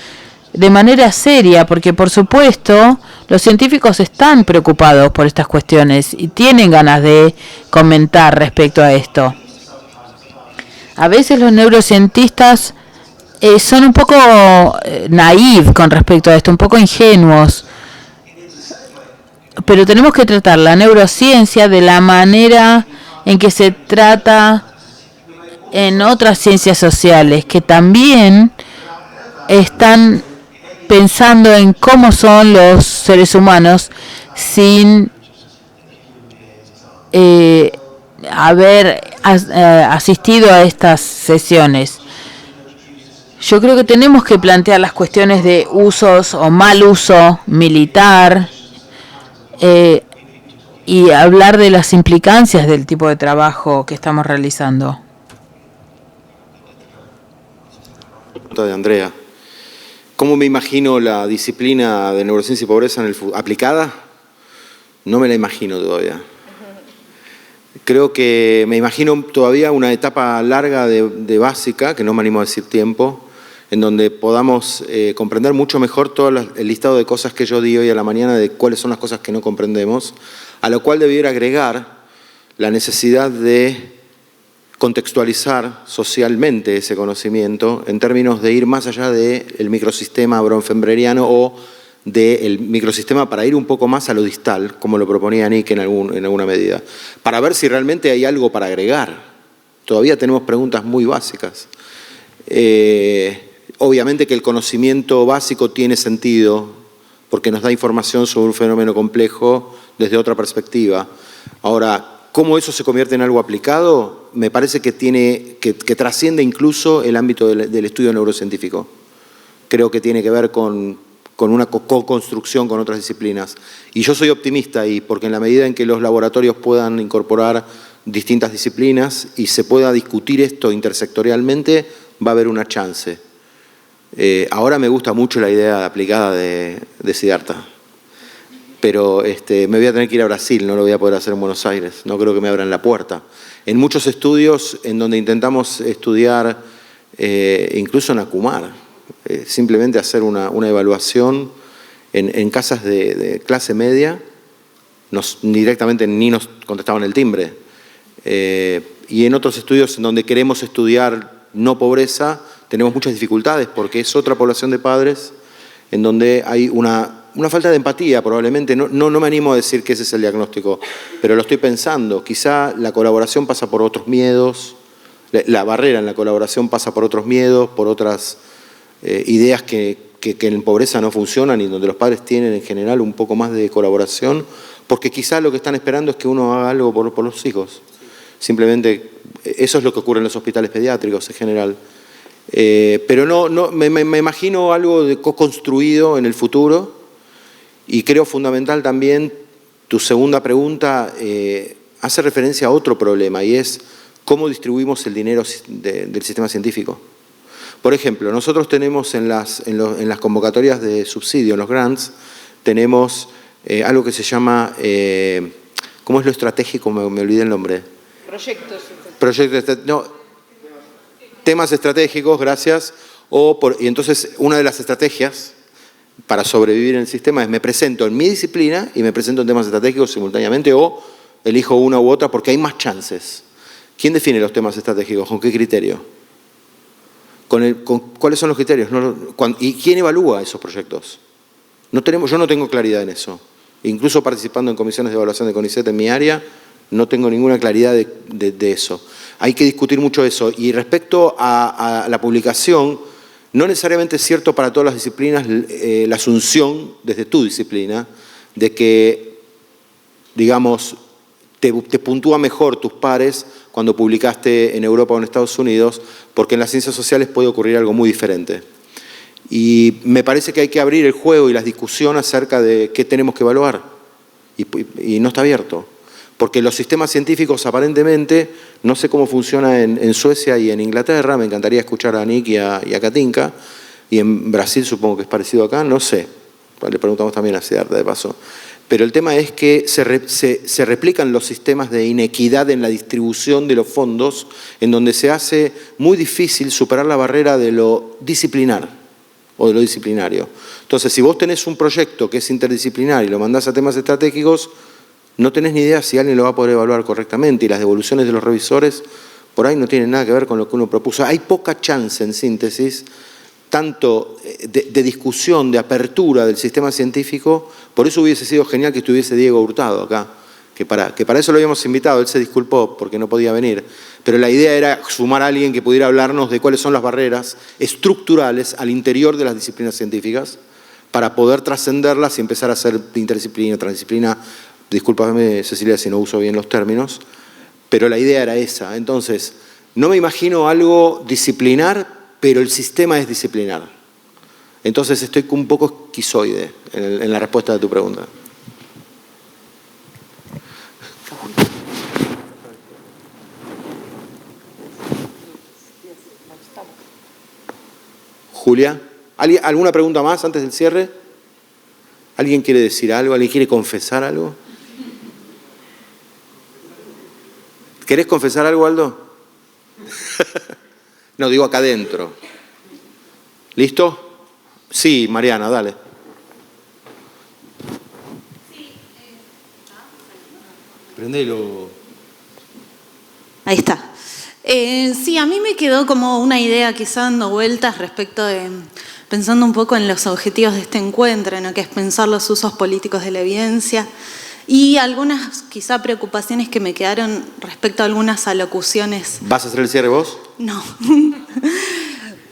de manera seria, porque por supuesto los científicos están preocupados por estas cuestiones y tienen ganas de comentar respecto a esto. A veces los neurocientistas son un poco naïve con respecto a esto, un poco ingenuos. Pero tenemos que tratar la neurociencia de la manera en que se trata en otras ciencias sociales, que también están pensando en cómo son los seres humanos sin haber asistido a estas sesiones. Yo creo que tenemos que plantear las cuestiones de usos o mal uso militar y hablar de las implicancias del tipo de trabajo que estamos realizando. Pregunta de Andrea. ¿Cómo me imagino la disciplina de neurociencia y pobreza en el aplicada? No me la imagino todavía. Creo que me imagino todavía una etapa larga de básica, que no me animo a decir tiempo, en donde podamos comprender mucho mejor todo el listado de cosas que yo di hoy a la mañana, de cuáles son las cosas que no comprendemos, a lo cual debiera agregar la necesidad de contextualizar socialmente ese conocimiento en términos de ir más allá del microsistema bronfenbreriano o del microsistema para ir un poco más a lo distal, como lo proponía Nick en alguna medida, para ver si realmente hay algo para agregar. Todavía tenemos preguntas muy básicas. Obviamente que el conocimiento básico tiene sentido porque nos da información sobre un fenómeno complejo desde otra perspectiva. Ahora, ¿cómo eso se convierte en algo aplicado? Me parece que trasciende incluso el ámbito del estudio neurocientífico. Creo que tiene que ver con una co-construcción con otras disciplinas. Y yo soy optimista ahí, porque en la medida en que los laboratorios puedan incorporar distintas disciplinas y se pueda discutir esto intersectorialmente, va a haber una chance. Ahora me gusta mucho la idea aplicada de Siddhartha, pero me voy a tener que ir a Brasil, no lo voy a poder hacer en Buenos Aires, no creo que me abran la puerta. En muchos estudios en donde intentamos estudiar, incluso en Acumar, simplemente hacer una evaluación en casas de clase media, directamente ni nos contestaban el timbre. Y en otros estudios en donde queremos estudiar no pobreza, tenemos muchas dificultades porque es otra población de padres en donde hay una falta de empatía probablemente. No me animo a decir que ese es el diagnóstico, pero lo estoy pensando. Quizá la colaboración pasa por otros miedos, la barrera en la colaboración pasa por otros miedos, por otras ideas que en pobreza no funcionan y donde los padres tienen en general un poco más de colaboración, porque quizá lo que están esperando es que uno haga algo por los hijos. Simplemente eso es lo que ocurre en los hospitales pediátricos en general. Pero me imagino algo de co-construido en el futuro y creo fundamental también tu segunda pregunta hace referencia a otro problema y es cómo distribuimos el dinero del sistema científico. Por ejemplo, nosotros tenemos en las convocatorias de subsidio, en los grants, tenemos algo que se llama, ¿cómo es lo estratégico? Me olvidé el nombre. Temas estratégicos, gracias. Y entonces una de las estrategias para sobrevivir en el sistema es me presento en mi disciplina y me presento en temas estratégicos simultáneamente o elijo una u otra porque hay más chances. ¿Quién define los temas estratégicos? ¿Con qué criterio? ¿Cuáles son los criterios? ¿Y quién evalúa esos proyectos? Yo no tengo claridad en eso. Incluso participando en comisiones de evaluación de CONICET en mi área, no tengo ninguna claridad de eso. Hay que discutir mucho eso. Y respecto a la publicación, no necesariamente es cierto para todas las disciplinas la asunción desde tu disciplina de que, digamos, te puntúa mejor tus pares cuando publicaste en Europa o en Estados Unidos, porque en las ciencias sociales puede ocurrir algo muy diferente. Y me parece que hay que abrir el juego y la discusión acerca de qué tenemos que evaluar. Y no está abierto. Porque los sistemas científicos aparentemente, no sé cómo funciona en Suecia y en Inglaterra, me encantaría escuchar a Nick y a Katinka, y en Brasil supongo que es parecido acá, no sé. Le preguntamos también a Siddhartha de paso. Pero el tema es que se replican los sistemas de inequidad en la distribución de los fondos, en donde se hace muy difícil superar la barrera de lo disciplinar o de lo disciplinario. Entonces, si vos tenés un proyecto que es interdisciplinar y lo mandás a temas estratégicos, no tenés ni idea si alguien lo va a poder evaluar correctamente, y las devoluciones de los revisores por ahí no tienen nada que ver con lo que uno propuso. Hay poca chance, en síntesis, tanto de discusión, de apertura del sistema científico. Por eso hubiese sido genial que estuviese Diego Hurtado acá, que para eso lo habíamos invitado. Él se disculpó porque no podía venir, pero la idea era sumar a alguien que pudiera hablarnos de cuáles son las barreras estructurales al interior de las disciplinas científicas para poder trascenderlas y empezar a hacer interdisciplina, transdisciplina. Discúlpame, Cecilia, si no uso bien los términos, pero la idea era esa. Entonces, no me imagino algo disciplinar, pero el sistema es disciplinar. Entonces estoy un poco esquizoide en la respuesta de tu pregunta. Julia, ¿alguna pregunta más antes del cierre? ¿Alguien quiere decir algo? ¿Alguien quiere confesar algo? ¿Querés confesar algo, Aldo? No, digo acá adentro. ¿Listo? Sí, Mariana, dale. Prendelo. Ahí está. Sí, a mí me quedó como una idea quizá dando vueltas respecto de, pensando un poco en los objetivos de este encuentro, ¿no? Que es pensar los usos políticos de la evidencia, y algunas quizá preocupaciones que me quedaron respecto a algunas alocuciones. ¿Vas a hacer el cierre vos? No.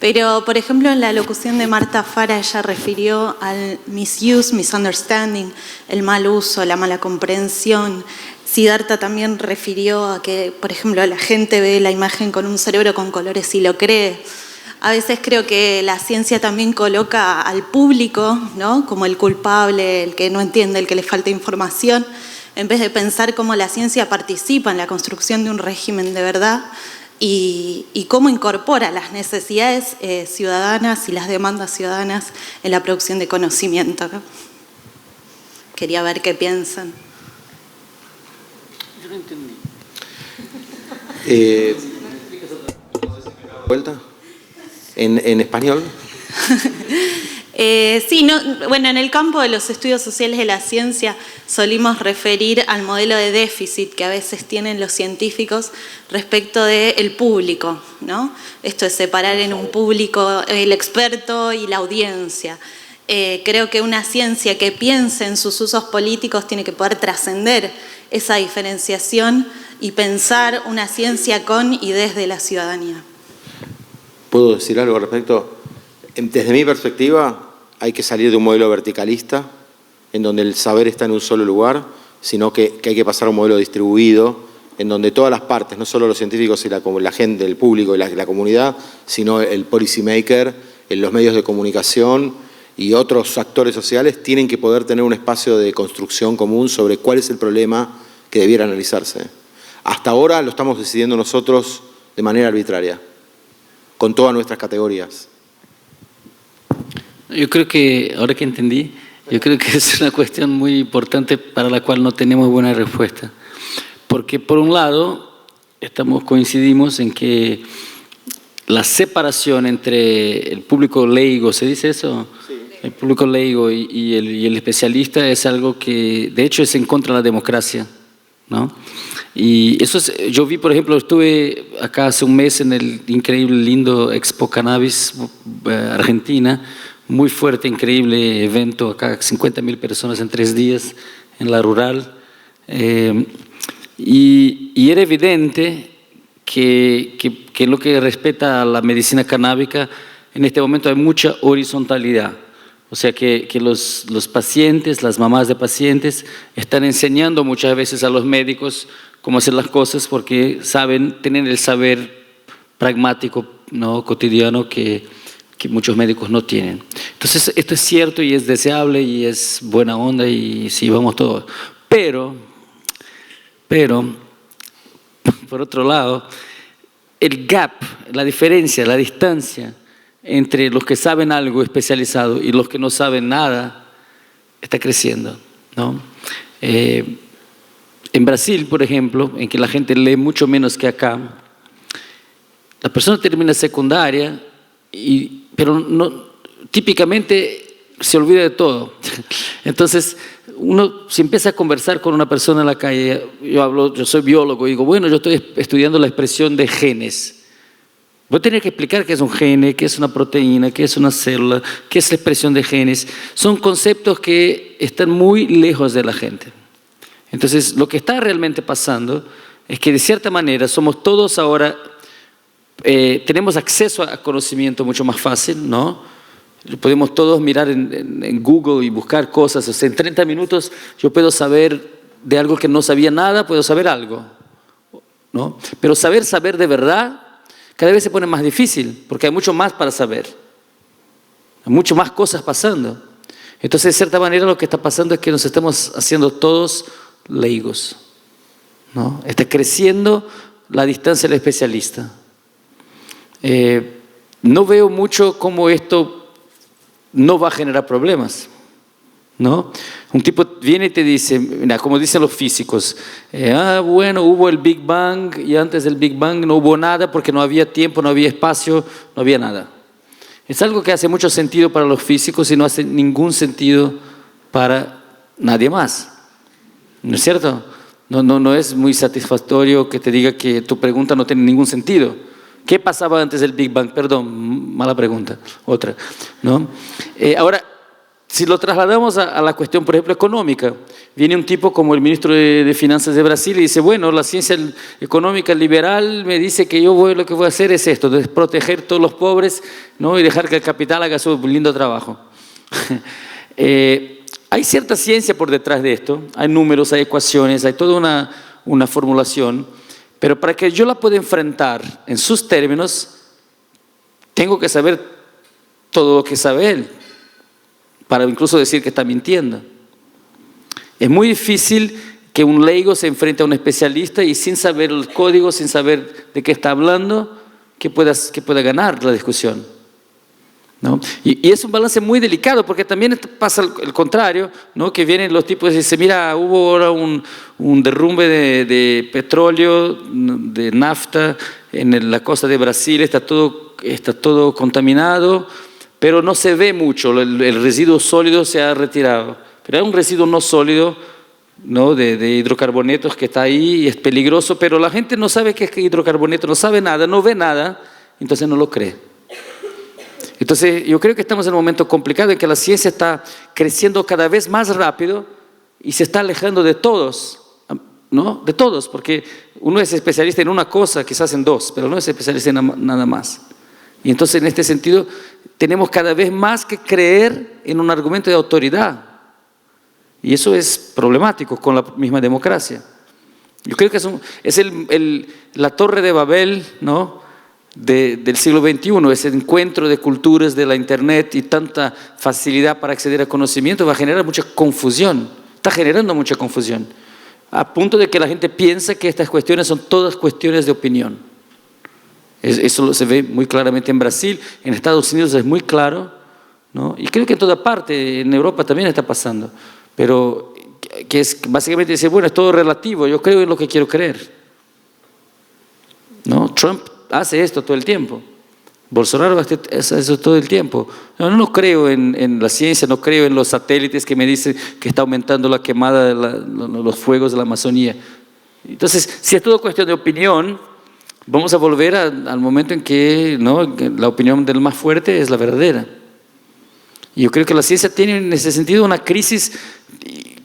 Pero, por ejemplo, en la alocución de Marta Fara, ella refirió al misuse, misunderstanding, el mal uso, la mala comprensión. Siddhartha también refirió a que, por ejemplo, la gente ve la imagen con un cerebro con colores y lo cree. A veces creo que la ciencia también coloca al público, ¿no?, como el culpable, el que no entiende, el que le falta información, en vez de pensar cómo la ciencia participa en la construcción de un régimen de verdad y cómo incorpora las necesidades ciudadanas y las demandas ciudadanas en la producción de conocimiento, ¿no? Quería ver qué piensan. Yo no entendí. ¿Vuelta? ¿En español? Sí, bueno, en el campo de los estudios sociales de la ciencia solimos referir al modelo de déficit que a veces tienen los científicos respecto del público, ¿no? Esto es separar en un público el experto y la audiencia. Creo que una ciencia que piense en sus usos políticos tiene que poder trascender esa diferenciación y pensar una ciencia con y desde la ciudadanía. ¿Puedo decir algo al respecto? Desde mi perspectiva, hay que salir de un modelo verticalista, en donde el saber está en un solo lugar, sino que hay que pasar a un modelo distribuido, en donde todas las partes, no solo los científicos y la gente, el público y la comunidad, sino el policy maker, los medios de comunicación y otros actores sociales, tienen que poder tener un espacio de construcción común sobre cuál es el problema que debiera analizarse. Hasta ahora lo estamos decidiendo nosotros de manera arbitraria, con todas nuestras categorías. Yo creo que, ahora que entendí, yo creo que es una cuestión muy importante para la cual no tenemos buena respuesta. Porque por un lado, coincidimos en que la separación entre el público leigo, ¿se dice eso? Sí. El público leigo y el especialista es algo que, de hecho, es en contra de la democracia, ¿no? Y eso es, yo vi, por ejemplo, estuve acá hace un mes en el increíble, lindo Expo Cannabis Argentina, muy fuerte, increíble evento, acá 50.000 personas en 3 días en la rural, y era evidente que en lo que respecta a la medicina canábica, en este momento hay mucha horizontalidad. O sea que los pacientes, las mamás de pacientes, están enseñando muchas veces a los médicos cómo hacer las cosas porque tienen el saber pragmático, ¿no?, cotidiano que muchos médicos no tienen. Entonces, esto es cierto y es deseable y es buena onda y sí, vamos todos. Pero, por otro lado, el gap, la diferencia, la distancia entre los que saben algo especializado y los que no saben nada está creciendo, ¿no? En Brasil, por ejemplo, en que la gente lee mucho menos que acá, la persona termina secundaria, pero no, típicamente se olvida de todo. Entonces, uno si empieza a conversar con una persona en la calle, yo soy biólogo, y digo, bueno, yo estoy estudiando la expresión de genes. Voy a tener que explicar qué es un gene, qué es una proteína, qué es una célula, qué es la expresión de genes. Son conceptos que están muy lejos de la gente. Entonces, lo que está realmente pasando es que de cierta manera somos todos ahora, tenemos acceso a conocimiento mucho más fácil, ¿no? Podemos todos mirar en Google y buscar cosas. O sea, en 30 minutos yo puedo saber de algo que no sabía nada, puedo saber algo, ¿no? Pero saber de verdad cada vez se pone más difícil porque hay mucho más para saber. Hay mucho más cosas pasando. Entonces, de cierta manera, lo que está pasando es que nos estamos haciendo todos laicos, ¿no? Está creciendo la distancia del especialista. No veo mucho cómo esto no va a generar problemas, ¿no? Un tipo viene y te dice, mira, como dicen los físicos, bueno, hubo el Big Bang y antes del Big Bang no hubo nada porque no había tiempo, no había espacio, no había nada. Es algo que hace mucho sentido para los físicos y no hace ningún sentido para nadie más, ¿no es cierto? No es muy satisfactorio que te diga que tu pregunta no tiene ningún sentido. ¿Qué pasaba antes del Big Bang? Perdón, mala pregunta, otra, ¿no? Ahora, si lo trasladamos a la cuestión, por ejemplo, económica, viene un tipo como el ministro de Finanzas de Brasil y dice, bueno, la ciencia económica liberal me dice que lo que voy a hacer es esto, es proteger a todos los pobres, ¿no? Y dejar que el capital haga su lindo trabajo. Hay cierta ciencia por detrás de esto, hay números, hay ecuaciones, hay toda una formulación. Pero para que yo la pueda enfrentar en sus términos, tengo que saber todo lo que sabe él, para incluso decir que está mintiendo. Es muy difícil que un laico se enfrente a un especialista y sin saber el código, sin saber de qué está hablando, que pueda ganar la discusión, ¿no? Y es un balance muy delicado porque también pasa el contrario, ¿no? Que vienen los tipos y dicen, mira, hubo ahora un derrumbe de petróleo, de nafta en la costa de Brasil, está todo contaminado, pero no se ve mucho, el residuo sólido se ha retirado. Pero hay un residuo no sólido, ¿no? de hidrocarbonetos que está ahí y es peligroso, pero la gente no sabe qué es hidrocarboneto, no sabe nada, no ve nada, entonces no lo cree. Entonces, yo creo que estamos en un momento complicado en que la ciencia está creciendo cada vez más rápido y se está alejando de todos, ¿no? De todos, porque uno es especialista en una cosa, quizás en dos, pero no es especialista en nada más. Y entonces, en este sentido, tenemos cada vez más que creer en un argumento de autoridad. Y eso es problemático con la misma democracia. Yo creo que es la torre de Babel, ¿no? Del siglo XXI, ese encuentro de culturas de la internet y tanta facilidad para acceder a conocimiento va a generar mucha confusión, está generando mucha confusión, a punto de que la gente piensa que estas cuestiones son todas cuestiones de opinión. Eso se ve muy claramente en Brasil, en Estados Unidos es muy claro, ¿no? Y creo que en toda parte, en Europa también está pasando, pero que es básicamente decir, bueno, es todo relativo, yo creo en lo que quiero creer, ¿no? Trump hace esto todo el tiempo. Bolsonaro hace eso todo el tiempo. No creo en la ciencia, no creo en los satélites que me dicen que está aumentando la quemada de los fuegos de la Amazonía. Entonces, si es todo cuestión de opinión, vamos a volver al momento en que, ¿no?, la opinión del más fuerte es la verdadera. Y yo creo que la ciencia tiene en ese sentido una crisis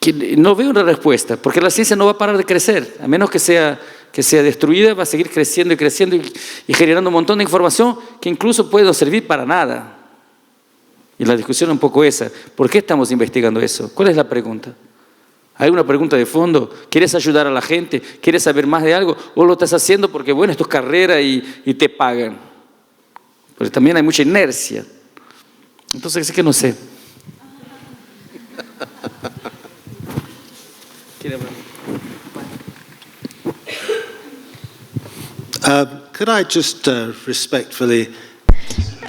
que no veo una respuesta, porque la ciencia no va a parar de crecer, a menos que sea destruida, va a seguir creciendo y creciendo y generando un montón de información que incluso puede no servir para nada. Y la discusión es un poco esa. ¿Por qué estamos investigando eso? ¿Cuál es la pregunta? ¿Hay una pregunta de fondo? ¿Quieres ayudar a la gente? ¿Quieres saber más de algo? ¿O lo estás haciendo porque, bueno, esto es carrera y te pagan? Pero también hay mucha inercia. Entonces, es que no sé. Could I just respectfully...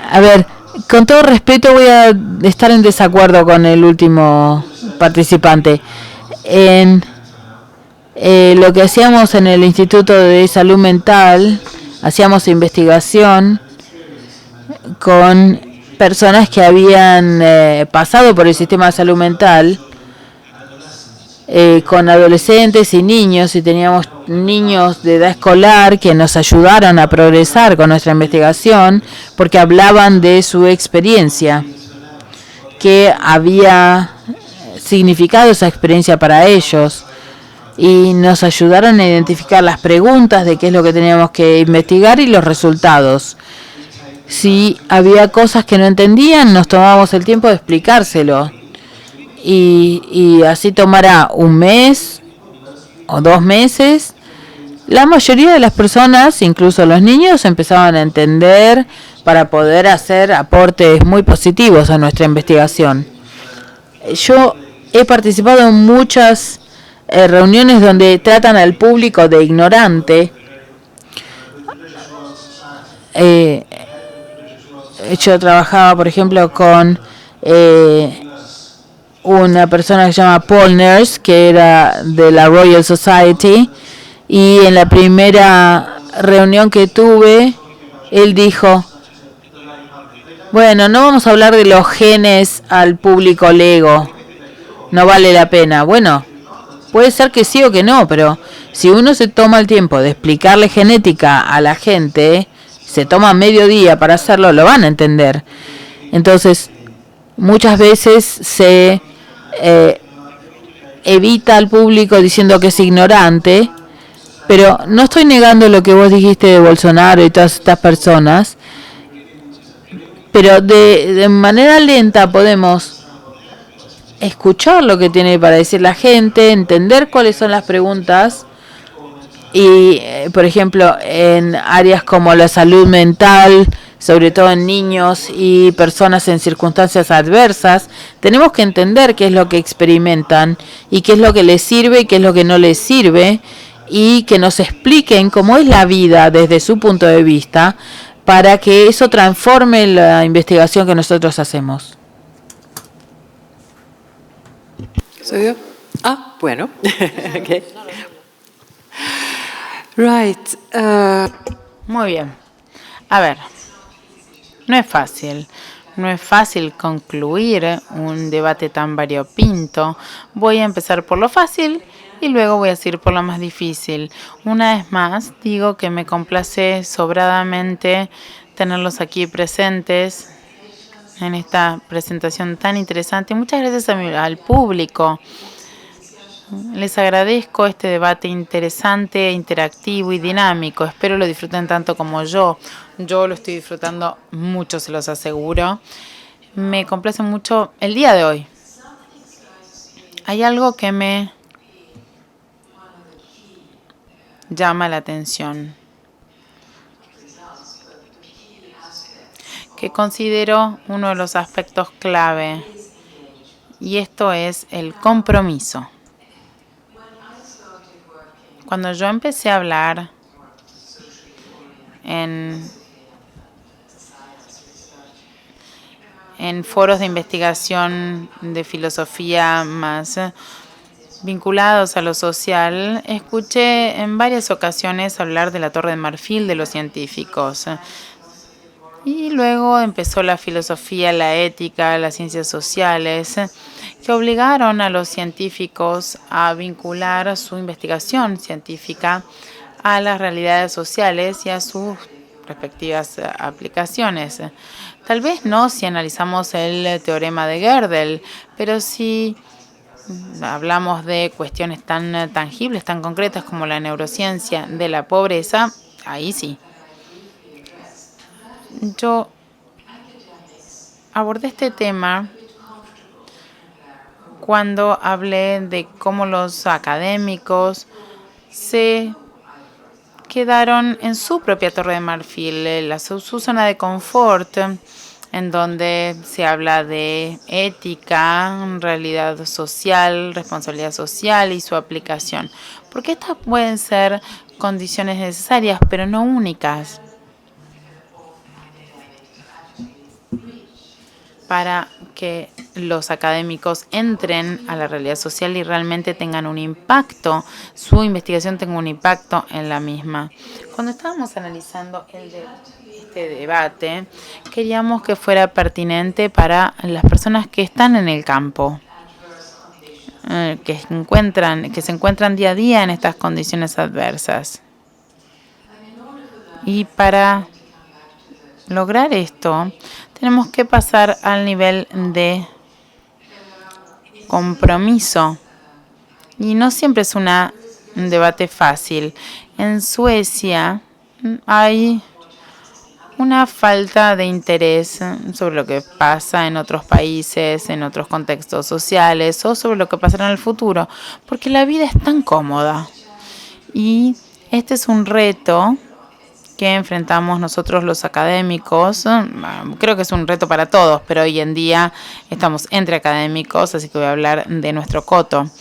A ver, con todo respeto voy a estar en desacuerdo con el último participante. En lo que hacíamos en el Instituto de Salud Mental, hacíamos investigación con personas que habían pasado por el sistema de salud mental, con adolescentes y niños, y teníamos niños de edad escolar que nos ayudaron a progresar con nuestra investigación porque hablaban de su experiencia, que había significado esa experiencia para ellos, y nos ayudaron a identificar las preguntas de qué es lo que teníamos que investigar y los resultados. Si había cosas que no entendían, nos tomábamos el tiempo de explicárselo. Y así tomará un mes o 2 meses. La mayoría de las personas, incluso los niños, empezaban a entender para poder hacer aportes muy positivos a nuestra investigación. Yo he participado en muchas reuniones donde tratan al público de ignorante. Yo trabajaba, por ejemplo, con una persona que se llama Paul Nurse, que era de la Royal Society, y en la primera reunión que tuve, él dijo: bueno, no vamos a hablar de los genes al público lego, no vale la pena. Bueno, puede ser que sí o que no, pero si uno se toma el tiempo de explicarle genética a la gente, se toma medio día para hacerlo, lo van a entender. Entonces, muchas veces se evita al público diciendo que es ignorante, pero no estoy negando lo que vos dijiste de Bolsonaro y todas estas personas, pero de manera lenta podemos escuchar lo que tiene para decir la gente, entender cuáles son las preguntas y, por ejemplo, en áreas como la salud mental, sobre todo en niños y personas en circunstancias adversas, tenemos que entender qué es lo que experimentan y qué es lo que les sirve y qué es lo que no les sirve, y que nos expliquen cómo es la vida desde su punto de vista para que eso transforme la investigación que nosotros hacemos. ¿Soy yo? Ah, bueno. Okay. Right. Muy bien. A ver, no es fácil. No es fácil concluir un debate tan variopinto. Voy a empezar por lo fácil y luego voy a seguir por lo más difícil. Una vez más, digo que me complace sobradamente tenerlos aquí presentes en esta presentación tan interesante. Muchas gracias al público. Les agradezco este debate interesante, interactivo y dinámico. Espero lo disfruten tanto como yo. Yo lo estoy disfrutando mucho, se los aseguro. Me complace mucho el día de hoy. Hay algo que me llama la atención, que considero uno de los aspectos clave, y esto es el compromiso. Cuando yo empecé a hablar en foros de investigación de filosofía más vinculados a lo social, escuché en varias ocasiones hablar de la Torre de Marfil de los científicos. Y luego empezó la filosofía, la ética, las ciencias sociales, que obligaron a los científicos a vincular su investigación científica a las realidades sociales y a sus respectivas aplicaciones. Tal vez no si analizamos el teorema de Gödel, pero si hablamos de cuestiones tan tangibles, tan concretas como la neurociencia de la pobreza, ahí sí. Yo abordé este tema cuando hablé de cómo los académicos se quedaron en su propia torre de marfil, su zona de confort, en donde se habla de ética, realidad social, responsabilidad social y su aplicación. Porque estas pueden ser condiciones necesarias, pero no únicas, para que los académicos entren a la realidad social y realmente tengan un impacto, su investigación tenga un impacto en la misma. Cuando estábamos analizando este debate, queríamos que fuera pertinente para las personas que están en el campo, que se encuentran día a día en estas condiciones adversas. Y para lograr esto, tenemos que pasar al nivel de compromiso. Y no siempre es un debate fácil. En Suecia hay una falta de interés sobre lo que pasa en otros países, en otros contextos sociales o sobre lo que pasará en el futuro, porque la vida es tan cómoda. Y este es un reto que enfrentamos nosotros los académicos. Creo que es un reto para todos, pero hoy en día estamos entre académicos, así que voy a hablar de nuestro coto.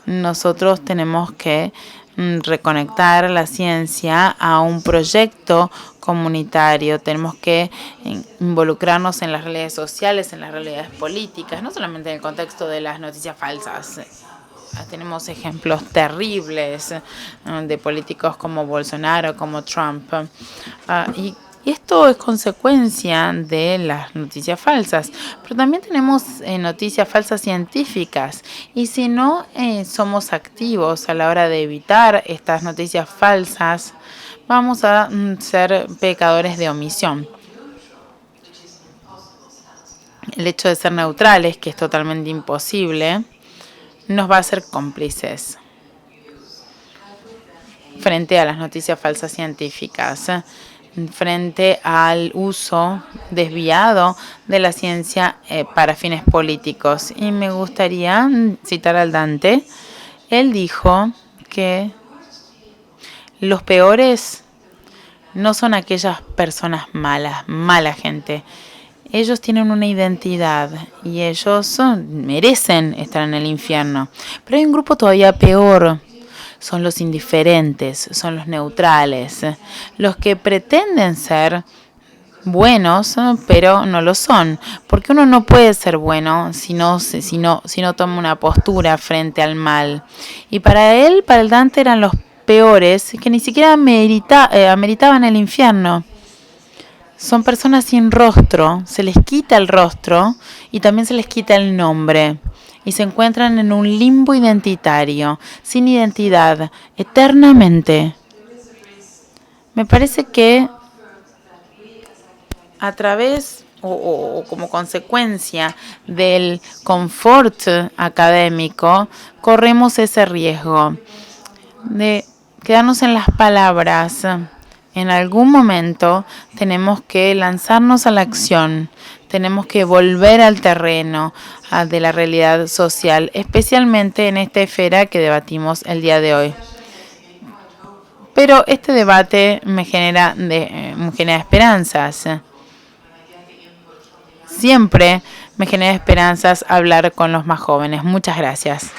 Nosotros tenemos que reconectar la ciencia a un proyecto comunitario. Tenemos que involucrarnos en las realidades sociales, en las realidades políticas, no solamente en el contexto de las noticias falsas. Tenemos ejemplos terribles de políticos como Bolsonaro, como Trump. Y esto es consecuencia de las noticias falsas. Pero también tenemos noticias falsas científicas. Y si no somos activos a la hora de evitar estas noticias falsas, vamos a ser pecadores de omisión. El hecho de ser neutrales, que es totalmente imposible, nos va a hacer cómplices frente a las noticias falsas científicas, frente al uso desviado de la ciencia para fines políticos. Y me gustaría citar al Dante. Él dijo que los peores no son aquellas personas malas, mala gente. Ellos tienen una identidad y ellos merecen estar en el infierno. Pero hay un grupo todavía peor. Son los indiferentes, son los neutrales, los que pretenden ser buenos, pero no lo son. Porque uno no puede ser bueno si no toma una postura frente al mal. Y para el Dante eran los peores que ni siquiera ameritaban el infierno. Son personas sin rostro, se les quita el rostro y también se les quita el nombre. Y se encuentran en un limbo identitario, sin identidad, eternamente. Me parece que a través o como consecuencia del confort académico, corremos ese riesgo de quedarnos en las palabras. En algún momento tenemos que lanzarnos a la acción, tenemos que volver al terreno de la realidad social, especialmente en esta esfera que debatimos el día de hoy. Pero este debate me genera esperanzas. Siempre me genera esperanzas hablar con los más jóvenes. Muchas gracias.